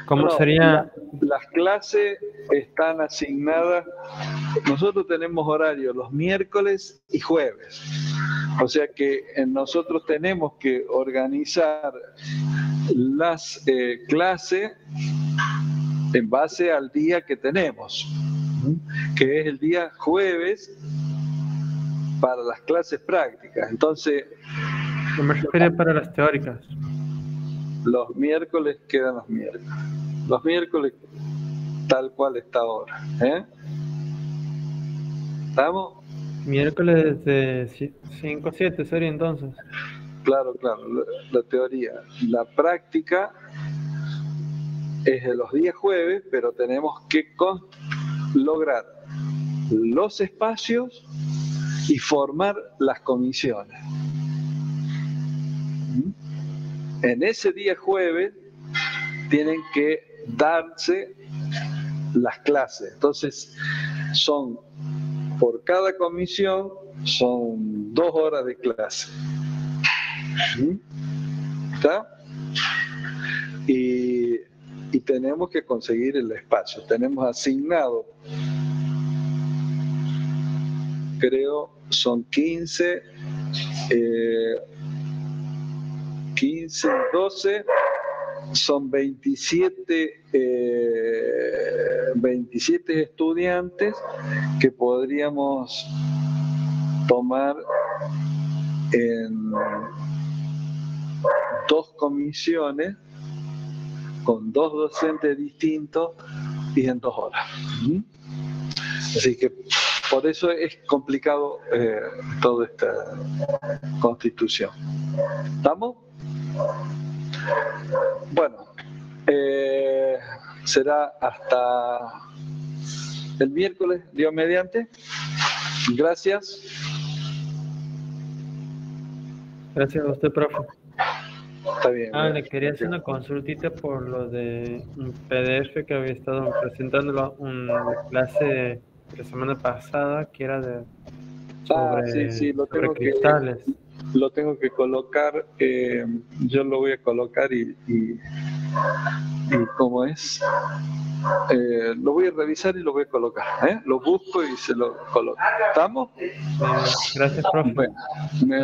¿Cómo sería? Las clases están asignadas, nosotros tenemos horario los miércoles y jueves, o sea que nosotros tenemos que organizar las clases en base al día que tenemos, que es el día jueves para las clases prácticas. Entonces, yo me refiero para las teóricas. Los miércoles quedan los miércoles. Los miércoles tal cual está ahora. ¿Estamos? Miércoles de 5 a 7 sería entonces. Claro, la teoría. La práctica es de los días jueves, pero tenemos que lograr los espacios y formar las comisiones. En ese día jueves tienen que darse las clases. Entonces, por cada comisión, son 2 horas de clase. ¿Está? Y tenemos que conseguir el espacio. Tenemos asignado, creo, son 15, 12, son 27 estudiantes que podríamos tomar en 2 comisiones con 2 docentes distintos y en 2 horas. Así que por eso es complicado toda esta constitución. ¿Estamos? Bueno, será hasta el miércoles, Dios mediante. Gracias. Gracias a usted, profe. Está bien. Le quería hacer una consultita por lo de un PDF que había estado presentando una clase de la semana pasada, que era sobre, lo sobre tengo que cristales. colocar. Yo lo voy a colocar y ¿cómo es? Lo voy a revisar y lo voy a colocar. Lo busco y se lo coloco. ¿Estamos? Gracias, profe. Bueno,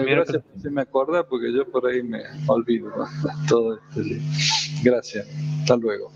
gracias por si me acuerda, porque yo por ahí me olvido, ¿no? Todo esto. Gracias. Hasta luego.